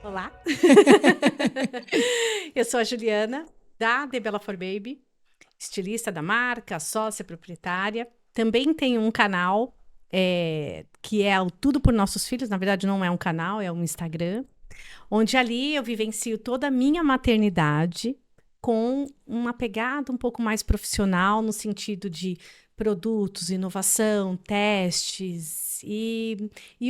Olá, eu sou a Juliana, da The Bella for Baby, estilista da marca, sócia proprietária. Também tenho um canal, que é o Tudo por Nossos Filhos. Na verdade, não é um canal, é um Instagram, onde ali eu vivencio toda a minha maternidade com uma pegada um pouco mais profissional, no sentido de produtos, inovação, testes e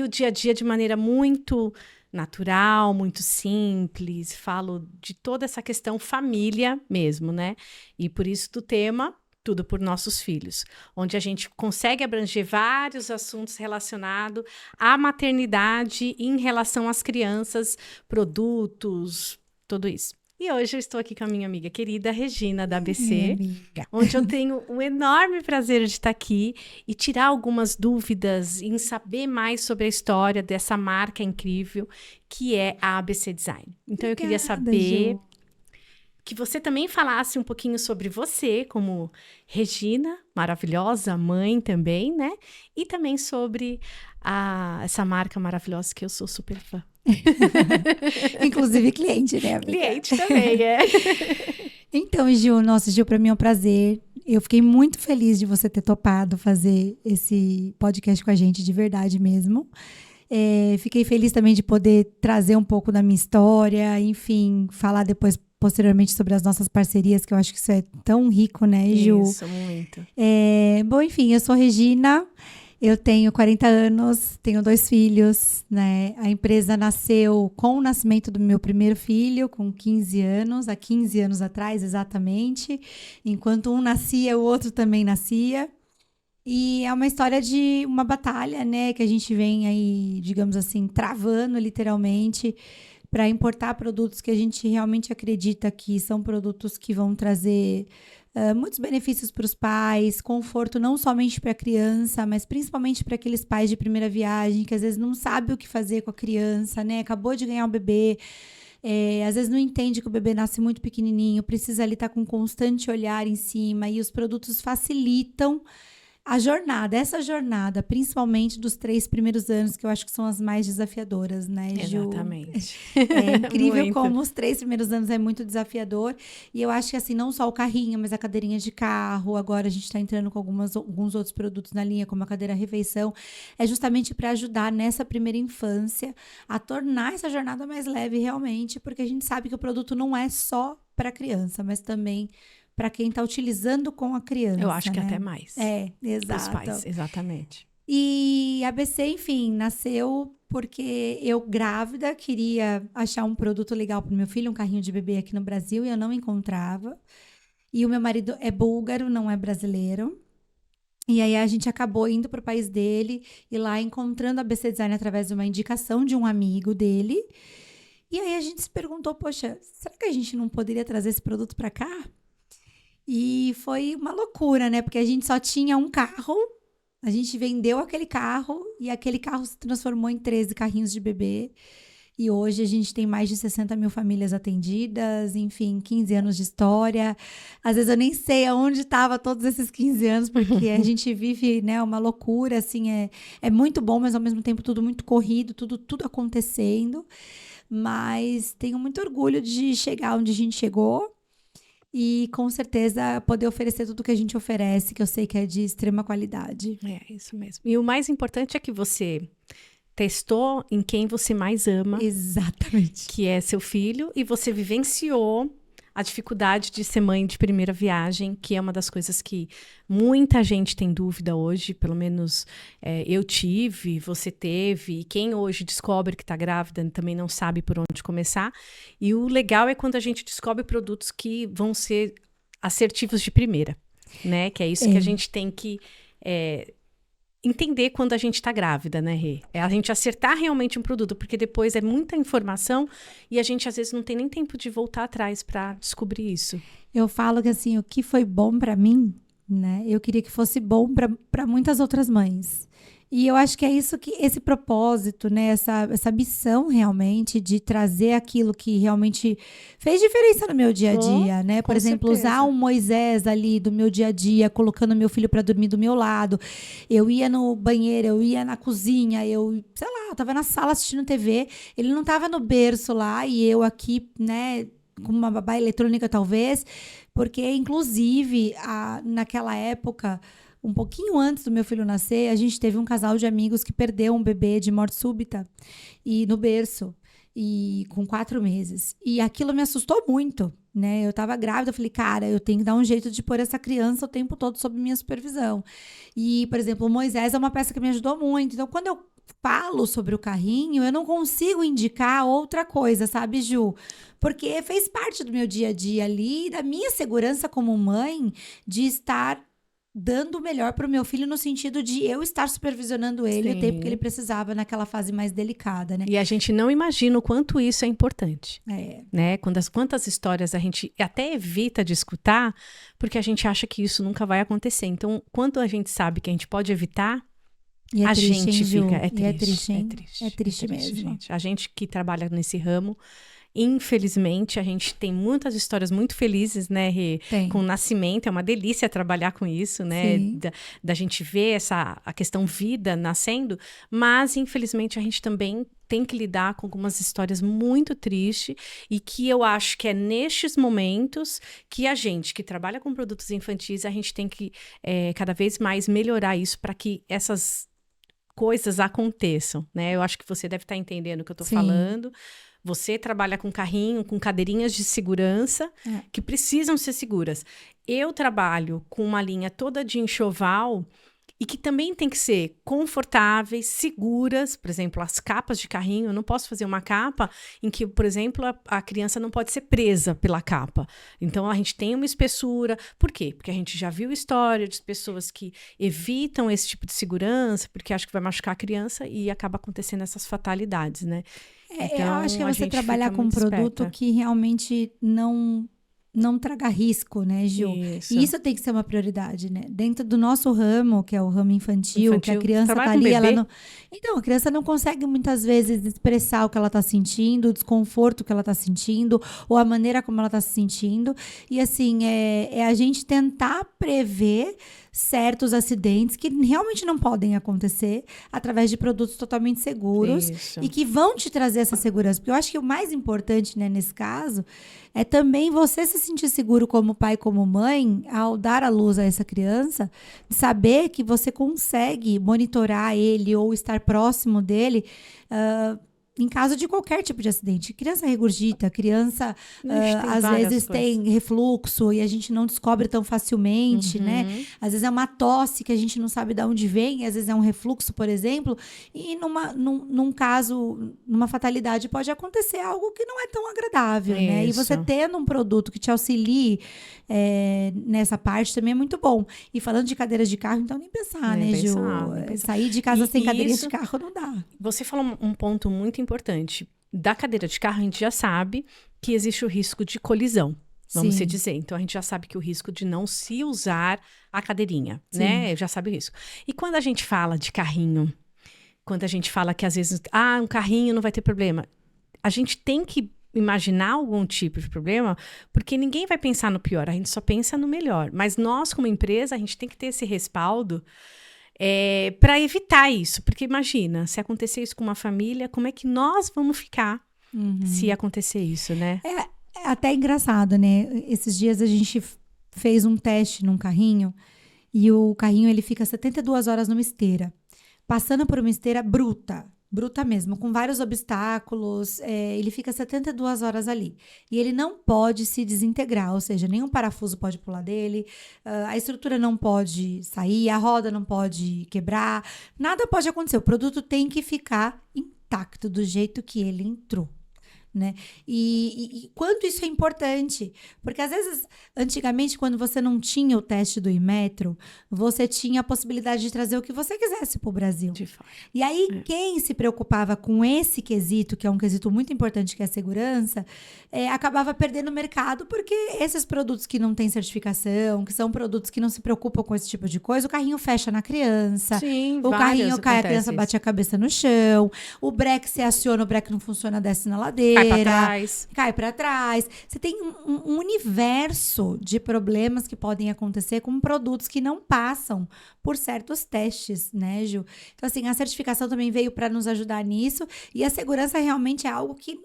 o dia a dia de maneira muito natural, muito simples. Falo de toda essa questão família mesmo, né? E por isso do tema Tudo por Nossos Filhos, onde a gente consegue abranger vários assuntos relacionados à maternidade em relação às crianças, produtos, tudo isso. E hoje eu estou aqui com a minha amiga querida Regina, da ABC, onde eu tenho um enorme prazer de estar aqui e tirar algumas dúvidas em saber mais sobre a história dessa marca incrível que é a ABC Design. Então, eu queria saber que você também falasse um pouquinho sobre você, como Regina, maravilhosa, mãe também, né? E também sobre essa marca maravilhosa que eu sou super fã. Inclusive cliente, né, amiga? Cliente também, é. Então, Gil, nossa, Gil, para mim é um prazer. Eu fiquei muito feliz de você ter topado fazer esse podcast com a gente, de verdade mesmo. Fiquei feliz também de poder trazer um pouco da minha história, enfim, falar depois, posteriormente, sobre as nossas parcerias, que eu acho que isso é tão rico, né, Gil? Isso, muito. Bom, enfim, eu sou Regina. Eu tenho 40 anos, tenho 2 filhos, né? A empresa nasceu com o nascimento do meu primeiro filho, com 15 anos, há 15 anos atrás, exatamente. Enquanto um nascia, o outro também nascia. E é uma história de uma batalha, né? Que a gente vem aí, digamos assim, travando literalmente para importar produtos que a gente realmente acredita que são produtos que vão trazer muitos benefícios para os pais, conforto não somente para a criança, mas principalmente para aqueles pais de primeira viagem que às vezes não sabem o que fazer com a criança, né? Acabou de ganhar um bebê, às vezes não entende que o bebê nasce muito pequenininho, precisa ali estar com um constante olhar em cima, e os produtos facilitam a jornada, essa jornada, principalmente dos 3 primeiros anos, que eu acho que são as mais desafiadoras, né, Ju? Exatamente. É incrível Muito. como os 3 primeiros anos é muito desafiador. E eu acho que, assim, não só o carrinho, mas a cadeirinha de carro. Agora a gente está entrando com alguns outros produtos na linha, como a cadeira refeição. É justamente para ajudar nessa primeira infância a tornar essa jornada mais leve, realmente, porque a gente sabe que o produto não é só para criança, mas também para quem está utilizando com a criança. Eu acho que né? até mais. Exato. Os pais, exatamente. E a ABC, enfim, nasceu porque eu, grávida, queria achar um produto legal para o meu filho, um carrinho de bebê aqui no Brasil, e eu não encontrava. E o meu marido é búlgaro, não é brasileiro. E aí a gente acabou indo para o país dele e lá encontrando a ABC Design através de uma indicação de um amigo dele. E aí a gente se perguntou, poxa, será que a gente não poderia trazer esse produto para cá? E foi uma loucura, né? Porque a gente só tinha um carro, a gente vendeu aquele carro e aquele carro se transformou em 13 carrinhos de bebê. E hoje a gente tem mais de 60 mil famílias atendidas, enfim, 15 anos de história. Às vezes eu nem sei aonde estava todos esses 15 anos, porque a gente vive, né, uma loucura, assim, é muito bom, mas ao mesmo tempo tudo muito corrido, tudo acontecendo. Mas tenho muito orgulho de chegar onde a gente chegou. E, com certeza, poder oferecer tudo que a gente oferece, que eu sei que é de extrema qualidade. É, isso mesmo. E o mais importante é que você testou em quem você mais ama. Exatamente. Que é seu filho, e você vivenciou a dificuldade de ser mãe de primeira viagem, que é uma das coisas que muita gente tem dúvida hoje, pelo menos eu tive, você teve, e quem hoje descobre que está grávida também não sabe por onde começar. E o legal é quando a gente descobre produtos que vão ser assertivos de primeira, né? Que é isso que a gente tem que entender quando a gente está grávida, né, Rê? É a gente acertar realmente um produto, porque depois é muita informação e a gente às vezes não tem nem tempo de voltar atrás para descobrir isso. Eu falo que, assim, o que foi bom para mim, né? Eu queria que fosse bom para muitas outras mães. E eu acho que é isso que esse propósito, né? Essa missão realmente de trazer aquilo que realmente fez diferença no meu dia a dia, né? Por Com exemplo, usar certeza. um Moisés ali do meu dia a dia, colocando meu filho para dormir do meu lado. Eu ia no banheiro, eu ia na cozinha, sei lá, eu tava na sala assistindo TV, ele não tava no berço lá e eu aqui, né? Com uma babá eletrônica, talvez, porque, inclusive, naquela época, um pouquinho antes do meu filho nascer, a gente teve um casal de amigos que perdeu um bebê de morte súbita e no berço, e com 4 meses. E aquilo me assustou muito, né? Eu tava grávida, eu falei, cara, eu tenho que dar um jeito de pôr essa criança o tempo todo sob minha supervisão. E, por exemplo, o Moisés é uma peça que me ajudou muito. Então, quando eu falo sobre o carrinho, eu não consigo indicar outra coisa, sabe, Ju? Porque fez parte do meu dia a dia ali, da minha segurança como mãe, de estar dando o melhor para o meu filho no sentido de eu estar supervisionando ele o tempo que ele Sim. precisava naquela fase mais delicada, né? E a gente não imagina o quanto isso é importante, É, né? Quantas histórias a gente até evita de escutar, porque a gente acha que isso nunca vai acontecer. Então, quando a gente sabe que a gente pode evitar, e é a triste, hein, gente fica. Ju? É E é triste, triste, é hein? triste. É triste mesmo. gente. A gente que trabalha nesse ramo, infelizmente, a gente tem muitas histórias muito felizes, né, Rê? Com Tem. o nascimento, é uma delícia trabalhar com isso, né? Sim. Da gente ver a questão vida nascendo, mas infelizmente a gente também tem que lidar com algumas histórias muito tristes e que eu acho que é nestes momentos que a gente que trabalha com produtos infantis, a gente tem que cada vez mais melhorar isso para que essas coisas aconteçam, né? Eu acho que você deve estar entendendo o que eu estou Sim. falando. Você trabalha com carrinho, com cadeirinhas de segurança É. que precisam ser seguras. Eu trabalho com uma linha toda de enxoval e que também tem que ser confortáveis, seguras. Por exemplo, as capas de carrinho. Eu não posso fazer uma capa em que, por exemplo, a criança não pode ser presa pela capa. Então, a gente tem uma espessura. Por quê? Porque a gente já viu história de pessoas que evitam esse tipo de segurança porque acham que vai machucar a criança e acaba acontecendo essas fatalidades, né? Eu acho que Então, é a você gente trabalhar fica com um muito produto esperta. que realmente não traga risco, né, Gil? E Isso. isso tem que ser uma prioridade, né? Dentro do nosso ramo, que é o ramo infantil, que a Infantil. Você criança trabalha tá com ali, ela bebê? não. Então, a criança não consegue muitas vezes expressar o que ela tá sentindo, o desconforto que ela tá sentindo, ou a maneira como ela tá se sentindo. E assim, é a gente tentar prever certos acidentes que realmente não podem acontecer através de produtos totalmente seguros Isso. e que vão te trazer essa segurança. Porque eu acho que o mais importante, né, nesse caso, é também você se sentir seguro como pai, como mãe, ao dar à luz a essa criança, saber que você consegue monitorar ele ou estar próximo dele. Em caso de qualquer tipo de acidente. Criança regurgita, criança Ixi, tem às várias vezes coisas. tem refluxo e a gente não descobre tão facilmente, né? Uhum. Às vezes é uma tosse que a gente não sabe de onde vem, às vezes é um refluxo, por exemplo, e num caso, numa fatalidade, pode acontecer algo que não é tão agradável, né? E você Isso. tendo um produto que te auxilie nessa parte também é muito bom. E falando de cadeiras de carro, então nem pensar, Nem né, pensar, Ju? nem pensar. Sair de casa sem E cadeirinha de isso, carro não dá. você falou um ponto muito importante. Da cadeira de carro, a gente já sabe que existe o risco de colisão, vamos se Sim, dizer. Então, a gente já sabe que o risco de não se usar a cadeirinha, sim. né? Já sabe o risco. E quando a gente fala de carrinho, quando a gente fala que às vezes, um carrinho não vai ter problema, a gente tem que imaginar algum tipo de problema, porque ninguém vai pensar no pior, a gente só pensa no melhor. Mas nós, como empresa, a gente tem que ter esse respaldo para evitar isso. Porque imagina, se acontecer isso com uma família, como é que nós vamos ficar se acontecer isso, né? É até engraçado, né? Esses dias a gente fez um teste num carrinho e o carrinho ele fica 72 horas numa esteira, passando por uma esteira bruta, bruta mesmo, com vários obstáculos. Ele fica 72 horas ali e ele não pode se desintegrar, ou seja, nenhum parafuso pode pular dele, a estrutura não pode sair, a roda não pode quebrar, nada pode acontecer. O produto tem que ficar intacto do jeito que ele entrou. né? E quanto isso é importante. Porque, às vezes, antigamente, quando você não tinha o teste do Inmetro, você tinha a possibilidade de trazer o que você quisesse para o Brasil. De fato. E aí, quem se preocupava com esse quesito, que é um quesito muito importante, que é a segurança, acabava perdendo o mercado, porque esses produtos que não têm certificação, que são produtos que não se preocupam com esse tipo de coisa, o carrinho fecha na criança, Sim, o carrinho várias cai, a acontece criança isso. bate a cabeça no chão, o breque se aciona, o breque não funciona, desce na ladeira, Cai pra trás. cai para trás. Você tem um universo de problemas que podem acontecer com produtos que não passam por certos testes, né, Ju? Então, assim, a certificação também veio para nos ajudar nisso, e a segurança realmente é algo que,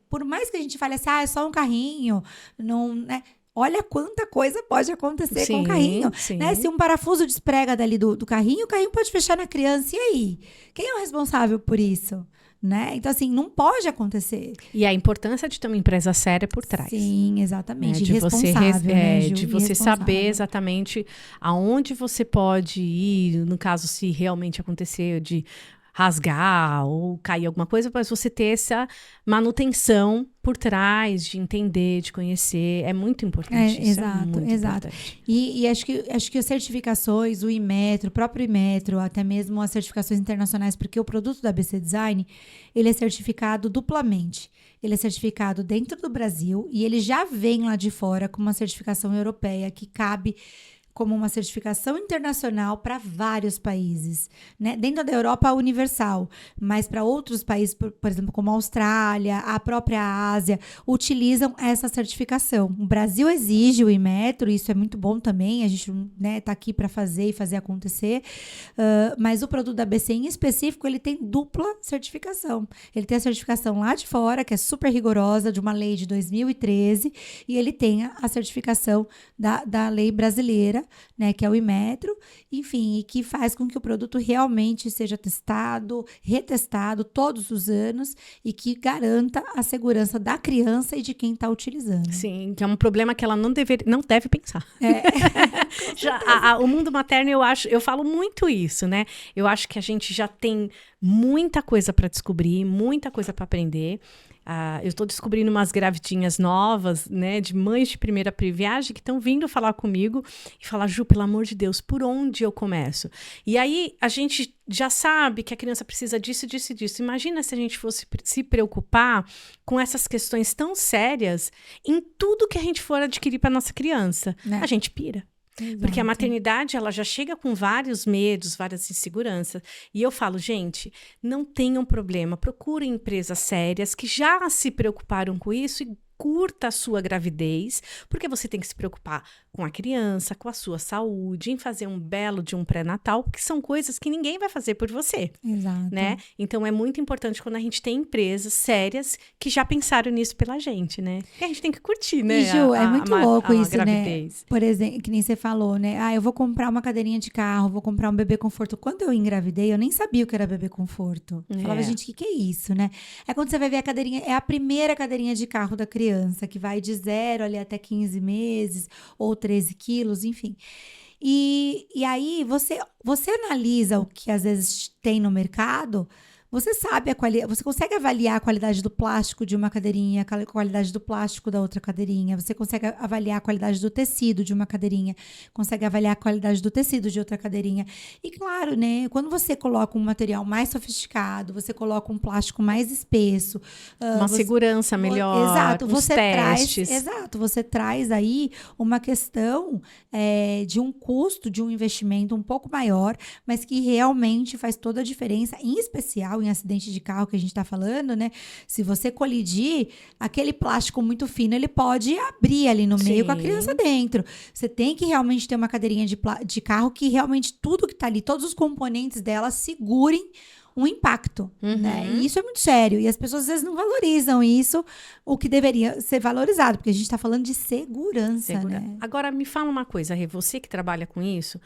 por mais que a gente fale assim, é só um carrinho, não, né? Olha quanta coisa pode acontecer com o carrinho. Sim. Né? Se um parafuso desprega dali do carrinho, o carrinho pode fechar na criança. E aí? Quem é o responsável por isso? Né? Então, assim, não pode acontecer. E a importância de ter uma empresa séria por trás. Sim, exatamente. De responsável, né, Ju? de você saber exatamente aonde você pode ir, no caso, se realmente acontecer de rasgar ou cair alguma coisa, mas você ter essa manutenção por trás, de entender, de conhecer, é muito importante. Exato. Importante. E acho que as certificações, o Inmetro, o próprio Inmetro, até mesmo as certificações internacionais, porque o produto da ABC Design, ele é certificado duplamente. Ele é certificado dentro do Brasil e ele já vem lá de fora com uma certificação europeia que cabe como uma certificação internacional para vários países, né? Dentro da Europa, universal, mas para outros países, por exemplo, como a Austrália, a própria Ásia, utilizam essa certificação. O Brasil exige o Inmetro, isso é muito bom também, a gente, né, tá aqui para fazer acontecer, mas o produto da ABC em específico, ele tem dupla certificação. Ele tem a certificação lá de fora, que é super rigorosa, de uma lei de 2013, e ele tem a certificação da lei brasileira, né, que é o Inmetro, enfim, e que faz com que o produto realmente seja testado, retestado todos os anos e que garanta a segurança da criança e de quem está utilizando. Sim, que é um problema que ela não deve pensar. O mundo materno, eu falo muito isso, né? Eu acho que a gente já tem muita coisa para descobrir, muita coisa para aprender. Eu estou descobrindo umas gravidinhas novas, né, de mães de primeira viagem que estão vindo falar comigo e falar, Ju, pelo amor de Deus, por onde eu começo? E aí a gente já sabe que a criança precisa disso, disso e disso. Imagina se a gente fosse se preocupar com essas questões tão sérias em tudo que a gente for adquirir para nossa criança. A gente pira. Exato. Porque a maternidade, ela já chega com vários medos, várias inseguranças. E eu falo, gente, não tenham problema. Procurem empresas sérias que já se preocuparam com isso e curta a sua gravidez, porque você tem que se preocupar com a criança, com a sua saúde, em fazer um belo de um pré-natal, que são coisas que ninguém vai fazer por você. Exato. Né? Então, é muito importante quando a gente tem empresas sérias que já pensaram nisso pela gente, né? E a gente tem que curtir, né? E, Ju, é muito louco isso, gravidez. Né? Por exemplo, que nem você falou, né? Eu vou comprar uma cadeirinha de carro, vou comprar um bebê conforto. Quando eu engravidei, eu nem sabia o que era bebê conforto. Eu falava, gente, o que é isso, né? É quando você vai ver a cadeirinha, é a primeira cadeirinha de carro da criança, que vai de 0 ali até 15 meses, ou 13 quilos, enfim. E aí, você analisa o que às vezes tem no mercado, você sabe você consegue avaliar a qualidade do plástico de uma cadeirinha, a qualidade do plástico da outra cadeirinha, você consegue avaliar a qualidade do tecido de uma cadeirinha, consegue avaliar a qualidade do tecido de outra cadeirinha. E claro, né, quando você coloca um material mais sofisticado, você coloca um plástico mais espesso, uma segurança melhor, exato, você testes. Você traz aí uma questão de um custo, de um investimento um pouco maior, mas que realmente faz toda a diferença, em especial em acidente de carro que a gente está falando, né? Se você colidir, aquele plástico muito fino, ele pode abrir ali no meio com a criança dentro. Você tem que realmente ter uma cadeirinha de carro que realmente tudo que está ali, todos os componentes dela segurem um impacto, né? E isso é muito sério. E as pessoas às vezes não valorizam isso, o que deveria ser valorizado, porque a gente está falando de segurança, né? Agora, me fala uma coisa, Rê, você que trabalha com isso,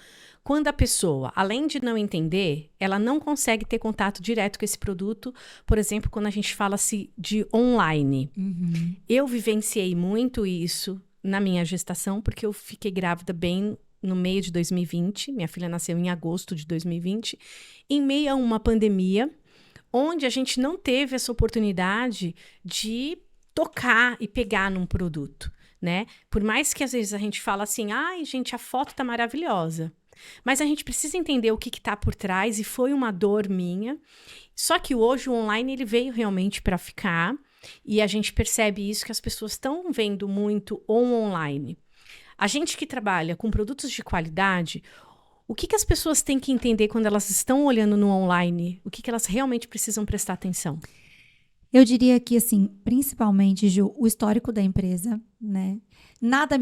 quando a pessoa, além de não entender, ela não consegue ter contato direto com esse produto, por exemplo, quando a gente fala-se de online. Eu vivenciei muito isso na minha gestação, porque eu fiquei grávida bem no meio de 2020, minha filha nasceu em agosto de 2020, em meio a uma pandemia, onde a gente não teve essa oportunidade de tocar e pegar num produto, né? Por mais que às vezes a gente fala assim, ai, gente, a foto tá maravilhosa. Mas a gente precisa entender o que tá por trás, e foi uma dor minha. Só que hoje o online ele veio realmente para ficar, e a gente percebe isso, que as pessoas estão vendo muito o online. A gente que trabalha com produtos de qualidade, o que as pessoas têm que entender quando elas estão olhando no online? O que elas realmente precisam prestar atenção? Eu diria que, assim, principalmente, Ju, o histórico da empresa, né? Nada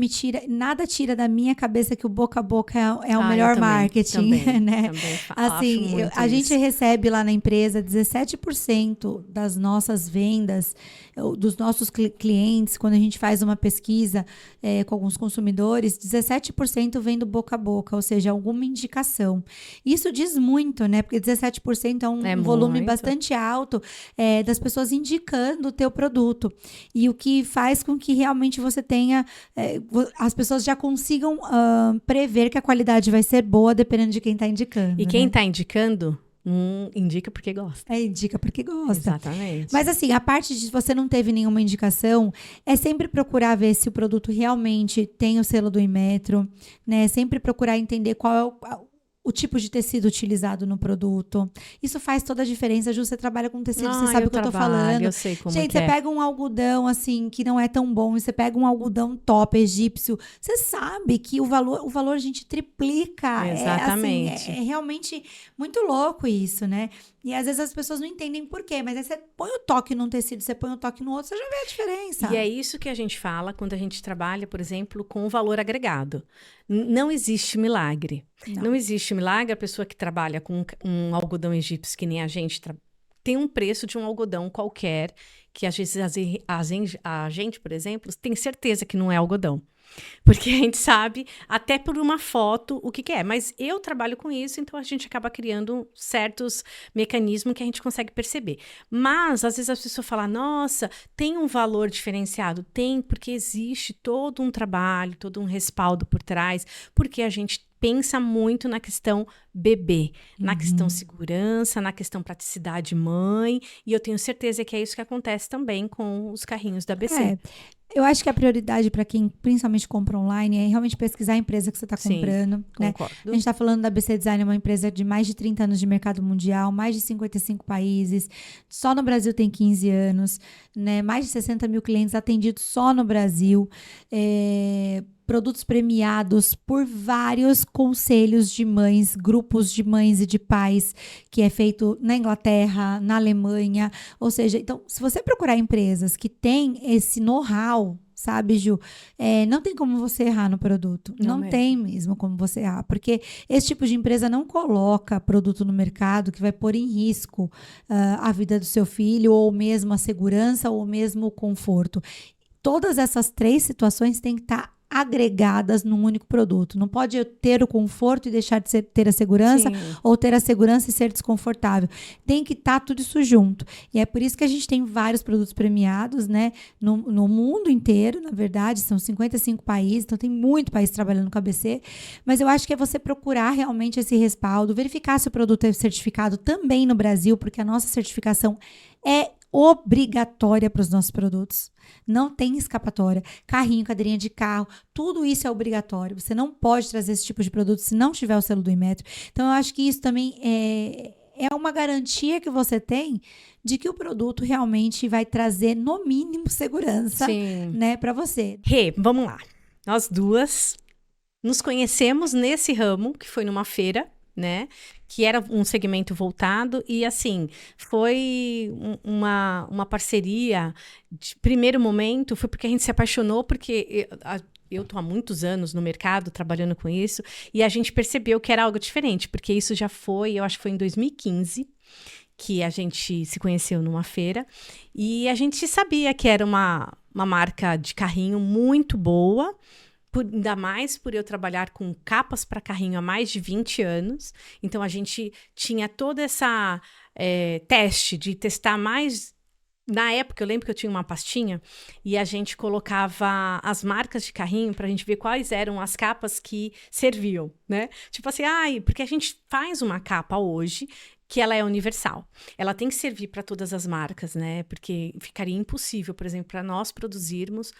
tira da minha cabeça que o boca a boca é o melhor marketing, né? Também assim, acho muito a gente isso. recebe lá na empresa 17% das nossas vendas, dos nossos clientes, quando a gente faz uma pesquisa com alguns consumidores, 17% vem do boca a boca, ou seja, alguma indicação. Isso diz muito, né? Porque 17% é um volume bastante alto das pessoas indicando o teu produto. E o que faz com que realmente você tenha... as pessoas já consigam prever que a qualidade vai ser boa dependendo de quem está indicando. E quem está indicando, indica porque gosta. Indica porque gosta. Exatamente. Mas assim, a parte de você não teve nenhuma indicação, é sempre procurar ver se o produto realmente tem o selo do Inmetro, né? Sempre procurar entender qual é o tipo de tecido utilizado no produto. Isso faz toda a diferença. Ju, você trabalha com tecido, você sabe o que eu tô falando. Eu sei como Gente, você pega um algodão, assim, que não é tão bom, e você pega um algodão top, egípcio, você sabe que o valor a gente triplica. Exatamente. É realmente muito louco isso, né? E às vezes as pessoas não entendem por quê, mas aí você põe o toque num tecido, você põe o toque no outro, você já vê a diferença. E é isso que a gente fala quando a gente trabalha, por exemplo, com o valor agregado. Não existe milagre. Não existe milagre. A pessoa que trabalha com um algodão egípcio, que nem a gente, tem um preço de um algodão qualquer, que às vezes a gente, por exemplo, tem certeza que não é algodão. Porque a gente sabe, até por uma foto, o que é. Mas eu trabalho com isso, então a gente acaba criando certos mecanismos que a gente consegue perceber. Mas, às vezes, a pessoa fala, nossa, tem um valor diferenciado? Tem, porque existe todo um trabalho, todo um respaldo por trás, porque a gente pensa muito na questão bebê, na questão segurança, na questão praticidade mãe, e eu tenho certeza que é isso que acontece também com os carrinhos da ABC. Eu acho que a prioridade para quem principalmente compra online é realmente pesquisar a empresa que você está comprando. Né? Concordo. A gente está falando da ABC Design, uma empresa de mais de 30 anos de mercado mundial, mais de 55 países, só no Brasil tem 15 anos, né? Mais de 60 mil clientes atendidos só no Brasil, produtos premiados por vários conselhos de mães, grupos de mães e de pais, que é feito na Inglaterra, na Alemanha. Ou seja, então, se você procurar empresas que têm esse know-how, sabe, Ju? Não tem como você errar no produto. Não tem mesmo como você errar. Porque esse tipo de empresa não coloca produto no mercado que vai pôr em risco a vida do seu filho, ou mesmo a segurança, ou mesmo o conforto. Todas essas 3 situações têm que estar agregadas num único produto. Não pode ter o conforto e deixar de ter a segurança, ou ter a segurança e ser desconfortável. Tem que estar tudo isso junto. E é por isso que a gente tem vários produtos premiados, né? No mundo inteiro, na verdade, são 55 países, então tem muito país trabalhando com a ABC, mas eu acho que é você procurar realmente esse respaldo, verificar se o produto é certificado também no Brasil, porque a nossa certificação é obrigatória para os nossos produtos. Não tem escapatória. Carrinho, cadeirinha de carro, tudo isso é obrigatório. Você não pode trazer esse tipo de produto se não tiver o selo do Inmetro. Então, eu acho que isso também é uma garantia que você tem de que o produto realmente vai trazer, no mínimo, segurança, né, para você. Vamos lá. Nós duas nos conhecemos nesse ramo, que foi numa feira, né? Que era um segmento voltado, e assim, foi uma parceria de primeiro momento, foi porque a gente se apaixonou, porque eu tô há muitos anos no mercado trabalhando com isso, e a gente percebeu que era algo diferente, porque isso já foi, eu acho que foi em 2015, que a gente se conheceu numa feira, e a gente sabia que era uma marca de carrinho muito boa, ainda mais por eu trabalhar com capas para carrinho há mais de 20 anos. Então, a gente tinha toda essa teste de testar mais. Na época, eu lembro que eu tinha uma pastinha e a gente colocava as marcas de carrinho para a gente ver quais eram as capas que serviam, né? Tipo assim, porque a gente faz uma capa hoje que ela é universal. Ela tem que servir para todas as marcas, né? Porque ficaria impossível, por exemplo, para nós produzirmos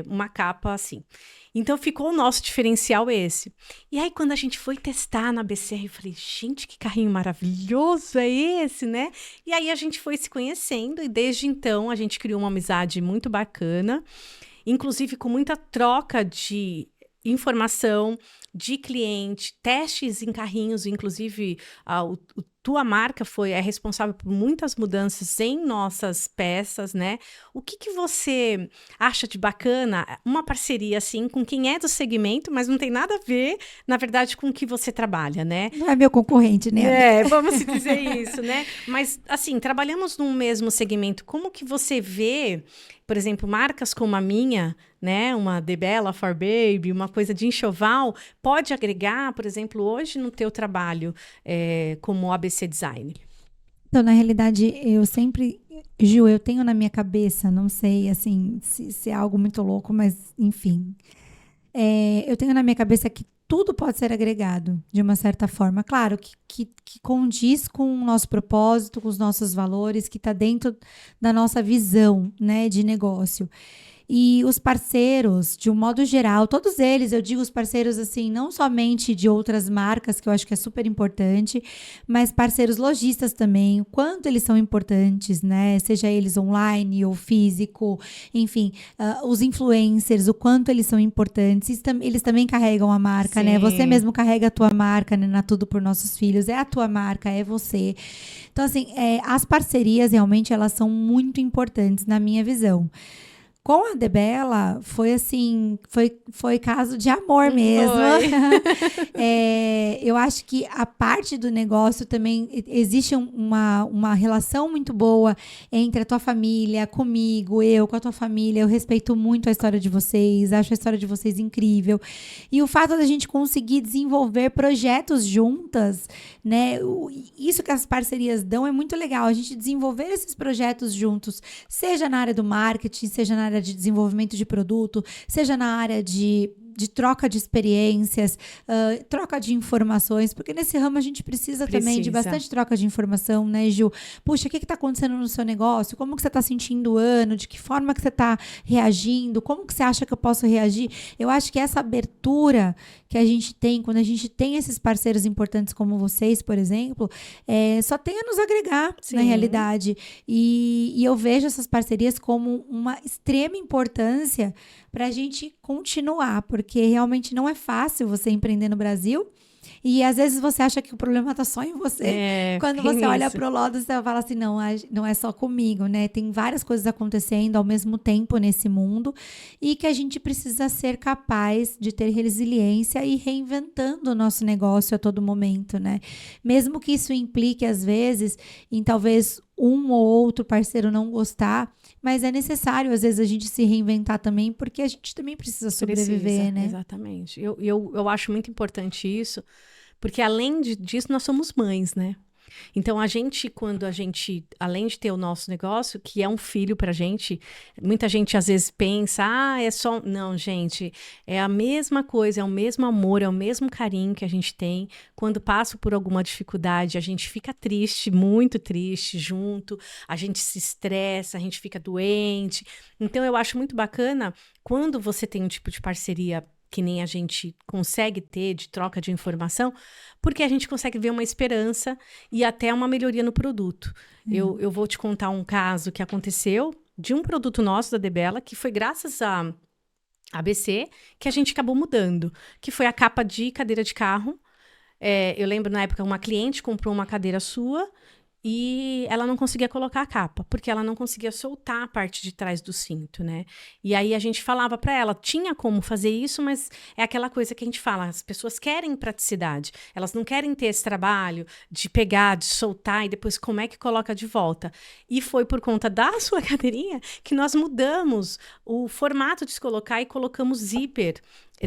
uma capa assim. Então, ficou o nosso diferencial esse. E aí, quando a gente foi testar na BCR, eu falei, gente, que carrinho maravilhoso é esse, né? E aí, a gente foi se conhecendo e desde então, a gente criou uma amizade muito bacana, inclusive com muita troca de informação de cliente, testes em carrinhos, inclusive tua marca é responsável por muitas mudanças em nossas peças, né? O que você acha de bacana uma parceria assim com quem é do segmento, mas não tem nada a ver, na verdade, com o que você trabalha, né? Não é meu concorrente, né? Vamos se dizer isso, né? Mas, assim, trabalhamos num mesmo segmento. Como que você vê, por exemplo, marcas como a minha, né? Uma Debella For Baby, uma coisa de enxoval, pode agregar, por exemplo, hoje no teu trabalho como ABC Design? Então, na realidade, eu sempre... Ju, eu tenho na minha cabeça, não sei, assim, se é algo muito louco, mas, enfim. Eu tenho na minha cabeça que tudo pode ser agregado, de uma certa forma. Claro, que condiz com o nosso propósito, com os nossos valores, que está dentro da nossa visão, né, de negócio. E os parceiros, de um modo geral, todos eles, eu digo os parceiros assim, não somente de outras marcas, que eu acho que é super importante, mas parceiros lojistas também, o quanto eles são importantes, né? Seja eles online ou físico, enfim, os influencers, o quanto eles são importantes, eles também carregam a marca, né? Você mesmo carrega a tua marca, né? Na Tudo por Nossos Filhos, é a tua marca, é você. Então, assim, as parcerias realmente elas são muito importantes na minha visão. Com a Debella, foi assim, foi caso de amor mesmo. Eu acho que a parte do negócio também, existe uma relação muito boa entre a tua família, comigo, eu com a tua família. Eu respeito muito a história de vocês, acho a história de vocês incrível. E o fato da gente conseguir desenvolver projetos juntas, né? Isso que as parcerias dão é muito legal, a gente desenvolver esses projetos juntos, seja na área do marketing, seja na área de desenvolvimento de produto, seja na área de troca de experiências, troca de informações, porque nesse ramo a gente precisa também de bastante troca de informação, né, Gil? Puxa, o que está acontecendo no seu negócio? Como que você está sentindo o ano? De que forma que você está reagindo? Como que você acha que eu posso reagir? Eu acho que essa abertura que a gente tem, quando a gente tem esses parceiros importantes como vocês, por exemplo, só tem a nos agregar, na realidade. E eu vejo essas parcerias como uma extrema importância para a gente continuar, porque realmente não é fácil você empreender no Brasil. E às vezes você acha que o problema está só em você. Quando você olha para o lado, você fala assim, não é só comigo, né? Tem várias coisas acontecendo ao mesmo tempo nesse mundo e que a gente precisa ser capaz de ter resiliência e reinventando o nosso negócio a todo momento, né? Mesmo que isso implique, às vezes, em talvez um ou outro parceiro não gostar, mas é necessário, às vezes, a gente se reinventar também, porque a gente também precisa sobreviver, né? Exatamente. Eu acho muito importante isso, porque além disso, nós somos mães, né? Então, além de ter o nosso negócio, que é um filho pra gente, muita gente às vezes pensa, é só... Não, gente, é a mesma coisa, é o mesmo amor, é o mesmo carinho que a gente tem. Quando passa por alguma dificuldade, a gente fica triste, muito triste junto, a gente se estressa, a gente fica doente. Então, eu acho muito bacana quando você tem um tipo de parceria que nem a gente consegue ter de troca de informação, porque a gente consegue ver uma esperança e até uma melhoria no produto. Eu vou te contar um caso que aconteceu de um produto nosso da Debella, que foi graças a ABC que a gente acabou mudando, que foi a capa de cadeira de carro. Eu lembro na época uma cliente comprou uma cadeira sua e ela não conseguia colocar a capa, porque ela não conseguia soltar a parte de trás do cinto, né? E aí a gente falava para ela, tinha como fazer isso, mas é aquela coisa que a gente fala, as pessoas querem praticidade, elas não querem ter esse trabalho de pegar, de soltar e depois como é que coloca de volta. E foi por conta da sua cadeirinha que nós mudamos o formato de se colocar e colocamos zíper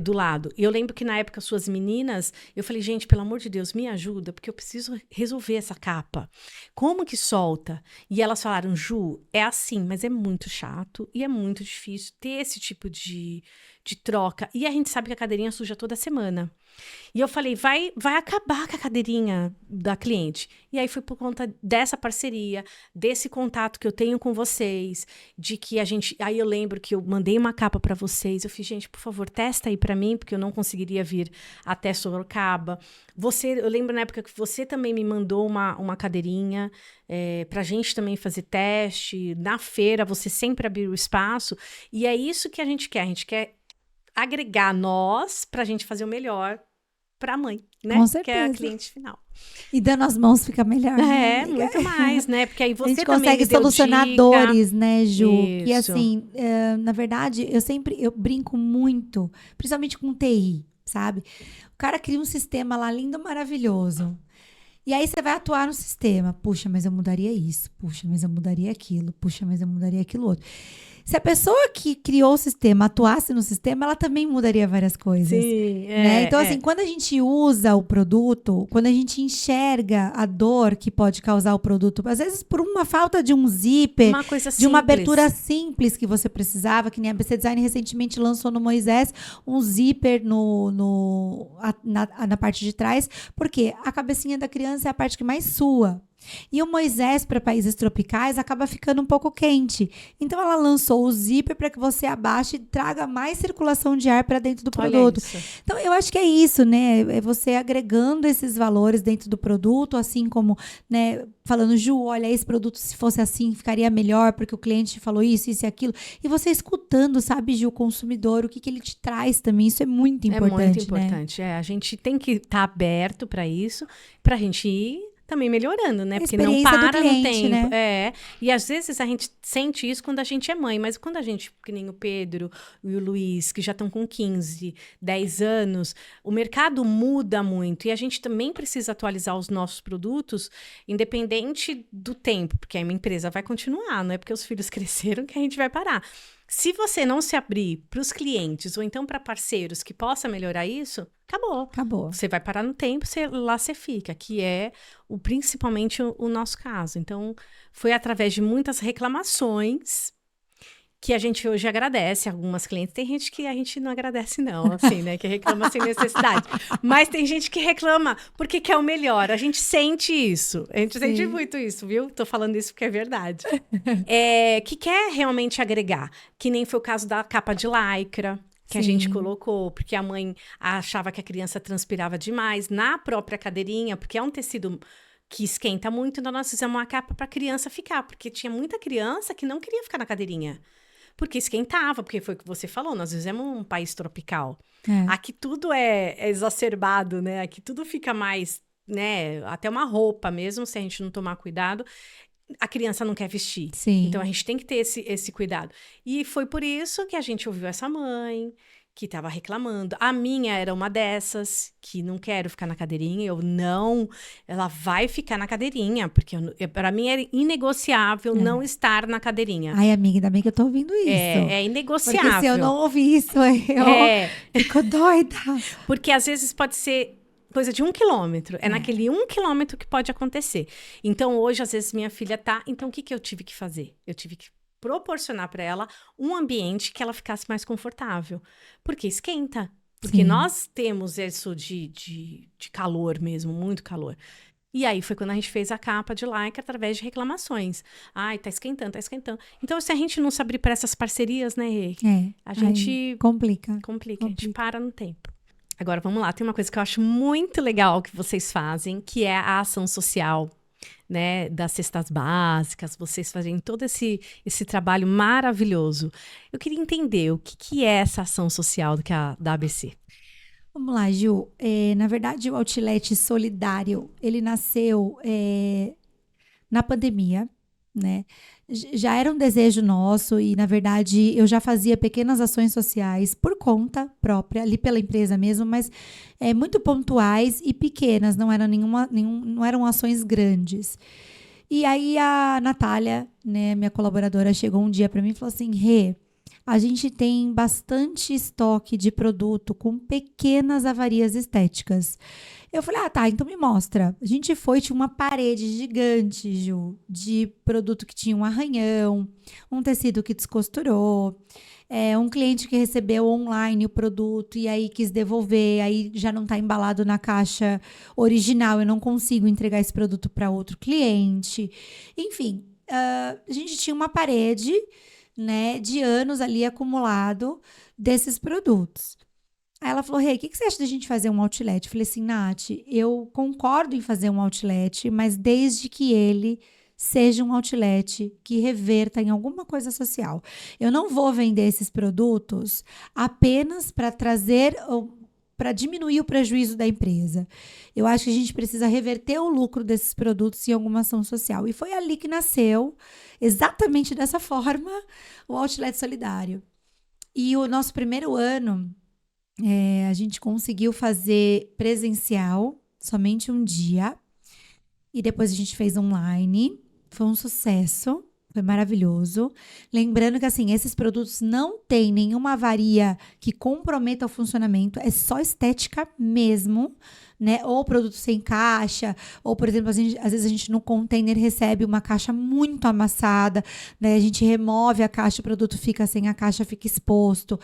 do lado. E eu lembro que na época suas meninas, eu falei, gente, pelo amor de Deus, me ajuda, porque eu preciso resolver essa capa. Como que solta? E elas falaram, Ju, é assim, mas é muito chato e é muito difícil ter esse tipo de de troca. E a gente sabe que a cadeirinha suja toda semana. E eu falei, vai acabar com a cadeirinha da cliente. E aí foi por conta dessa parceria, desse contato que eu tenho com vocês, de que a gente... Aí eu lembro que eu mandei uma capa para vocês. Eu fiz, gente, por favor, testa aí para mim, porque eu não conseguiria vir até Sorocaba. Eu lembro na época que você também me mandou uma cadeirinha pra gente também fazer teste. Na feira, você sempre abriu o espaço. E é isso que a gente quer. A gente quer agregar nós pra gente fazer o melhor pra mãe, né? Com certeza. Que é a cliente final. E dando as mãos fica melhor. Né, amiga? Muito mais, né? Porque aí a você gente também consegue me deu solucionar dica. dores, né, Ju? E Isso. assim, na verdade, eu brinco muito, principalmente com TI, sabe? O cara cria um sistema lá lindo, maravilhoso. E aí você vai atuar no sistema. Puxa, mas eu mudaria isso. Puxa, mas eu mudaria aquilo. Puxa, mas eu mudaria aquilo outro. Se a pessoa que criou o sistema atuasse no sistema, ela também mudaria várias coisas. Sim, né? Então, assim, quando a gente usa o produto, quando a gente enxerga a dor que pode causar o produto, às vezes por uma falta de um zíper, uma coisa de uma simples. abertura simples que você precisava, que nem a ABC Design recentemente lançou no Moisés, um zíper na parte de trás, porque a cabecinha da criança é a parte que mais sua. E o Moisés, para países tropicais, acaba ficando um pouco quente. Então, ela lançou o zíper para que você abaixe e traga mais circulação de ar para dentro do produto. Então, eu acho que é isso, né? É você agregando esses valores dentro do produto, assim como, né, falando, Ju, olha, esse produto, se fosse assim, ficaria melhor, porque o cliente falou isso e aquilo. E você escutando, sabe, Ju, o consumidor, o que ele te traz também. Isso é muito importante. É muito importante. A gente tem que estar aberto para isso, para a gente ir também melhorando, né? Porque não para cliente, no tempo. Né? E às vezes a gente sente isso quando a gente é mãe, mas quando a gente, que nem o Pedro e o Luiz, que já estão com 15, 10 anos, o mercado muda muito e a gente também precisa atualizar os nossos produtos, independente do tempo, porque a minha empresa vai continuar, não é porque os filhos cresceram que a gente vai parar. Se você não se abrir para os clientes ou então para parceiros que possa melhorar isso, acabou. Você vai parar no tempo, lá você fica, que é principalmente o nosso caso. Então, foi através de muitas reclamações que a gente hoje agradece. Algumas clientes, tem gente que a gente não agradece não, assim, né? Que reclama sem necessidade. Mas tem gente que reclama porque quer o melhor. A gente sente isso. A gente sente muito isso, viu? Tô falando isso porque é verdade. Que quer realmente agregar. Que nem foi o caso da capa de lycra, que a gente colocou, porque a mãe achava que a criança transpirava demais na própria cadeirinha, porque é um tecido que esquenta muito, então nós fizemos uma capa para a criança ficar, porque tinha muita criança que não queria ficar na cadeirinha. Porque esquentava, porque foi o que você falou, nós fizemos um país tropical. Aqui tudo é exacerbado, né? Aqui tudo fica mais, né? Até uma roupa mesmo, se a gente não tomar cuidado, a criança não quer vestir. Sim. Então, a gente tem que ter esse cuidado. E foi por isso que a gente ouviu essa mãe que estava reclamando. A minha era uma dessas, que não quero ficar na cadeirinha. Ela vai ficar na cadeirinha, porque para mim era inegociável não estar na cadeirinha. Ai, amiga, ainda bem que eu tô ouvindo isso. É inegociável. Porque se eu não ouvir isso, eu fico doida. Porque às vezes pode ser coisa de 1 quilômetro. É naquele 1 quilômetro que pode acontecer. Então, hoje, às vezes, minha filha tá... Então, o que eu tive que fazer? Eu tive que proporcionar para ela um ambiente que ela ficasse mais confortável. Porque esquenta. Porque nós temos isso de calor mesmo, muito calor. E aí foi quando a gente fez a capa de lycra através de reclamações. Ai, tá esquentando. Então, se a gente não se abrir para essas parcerias, né, Rê? A gente... Complica. A gente para no tempo. Agora, vamos lá. Tem uma coisa que eu acho muito legal que vocês fazem, que é a ação social, né, das cestas básicas, vocês fazem todo esse trabalho maravilhoso. Eu queria entender o que é essa ação social da ABC. Vamos lá, Ju. Na verdade, o Outlet Solidário, ele nasceu na pandemia, né? Já era um desejo nosso e, na verdade, eu já fazia pequenas ações sociais por conta própria, ali pela empresa mesmo, mas muito pontuais e pequenas, não eram ações grandes. E aí a Natália, né, minha colaboradora, chegou um dia para mim e falou assim, Rê, a gente tem bastante estoque de produto com pequenas avarias estéticas. Eu falei, tá, então me mostra. A gente tinha uma parede gigante, Ju, de produto que tinha um arranhão, um tecido que descosturou, um cliente que recebeu online o produto e aí quis devolver, aí já não está embalado na caixa original, eu não consigo entregar esse produto para outro cliente. Enfim, a gente tinha uma parede, né, de anos ali acumulado desses produtos. Aí ela falou, Rei, o que você acha da gente fazer um outlet? Eu falei assim, Nath, eu concordo em fazer um outlet, mas desde que ele seja um outlet que reverta em alguma coisa social. Eu não vou vender esses produtos apenas para trazer, para diminuir o prejuízo da empresa. Eu acho que a gente precisa reverter o lucro desses produtos em alguma ação social. E foi ali que nasceu, exatamente dessa forma, o Outlet Solidário. E o nosso primeiro ano, a gente conseguiu fazer presencial, somente um dia. E depois a gente fez online. Foi um sucesso. Foi maravilhoso. Lembrando que, assim, esses produtos não têm nenhuma avaria que comprometa o funcionamento. É só estética mesmo, né? Ou produto sem caixa. Ou, por exemplo, às vezes a gente no container recebe uma caixa muito amassada, né? A gente remove a caixa, o produto fica sem a caixa, fica exposto.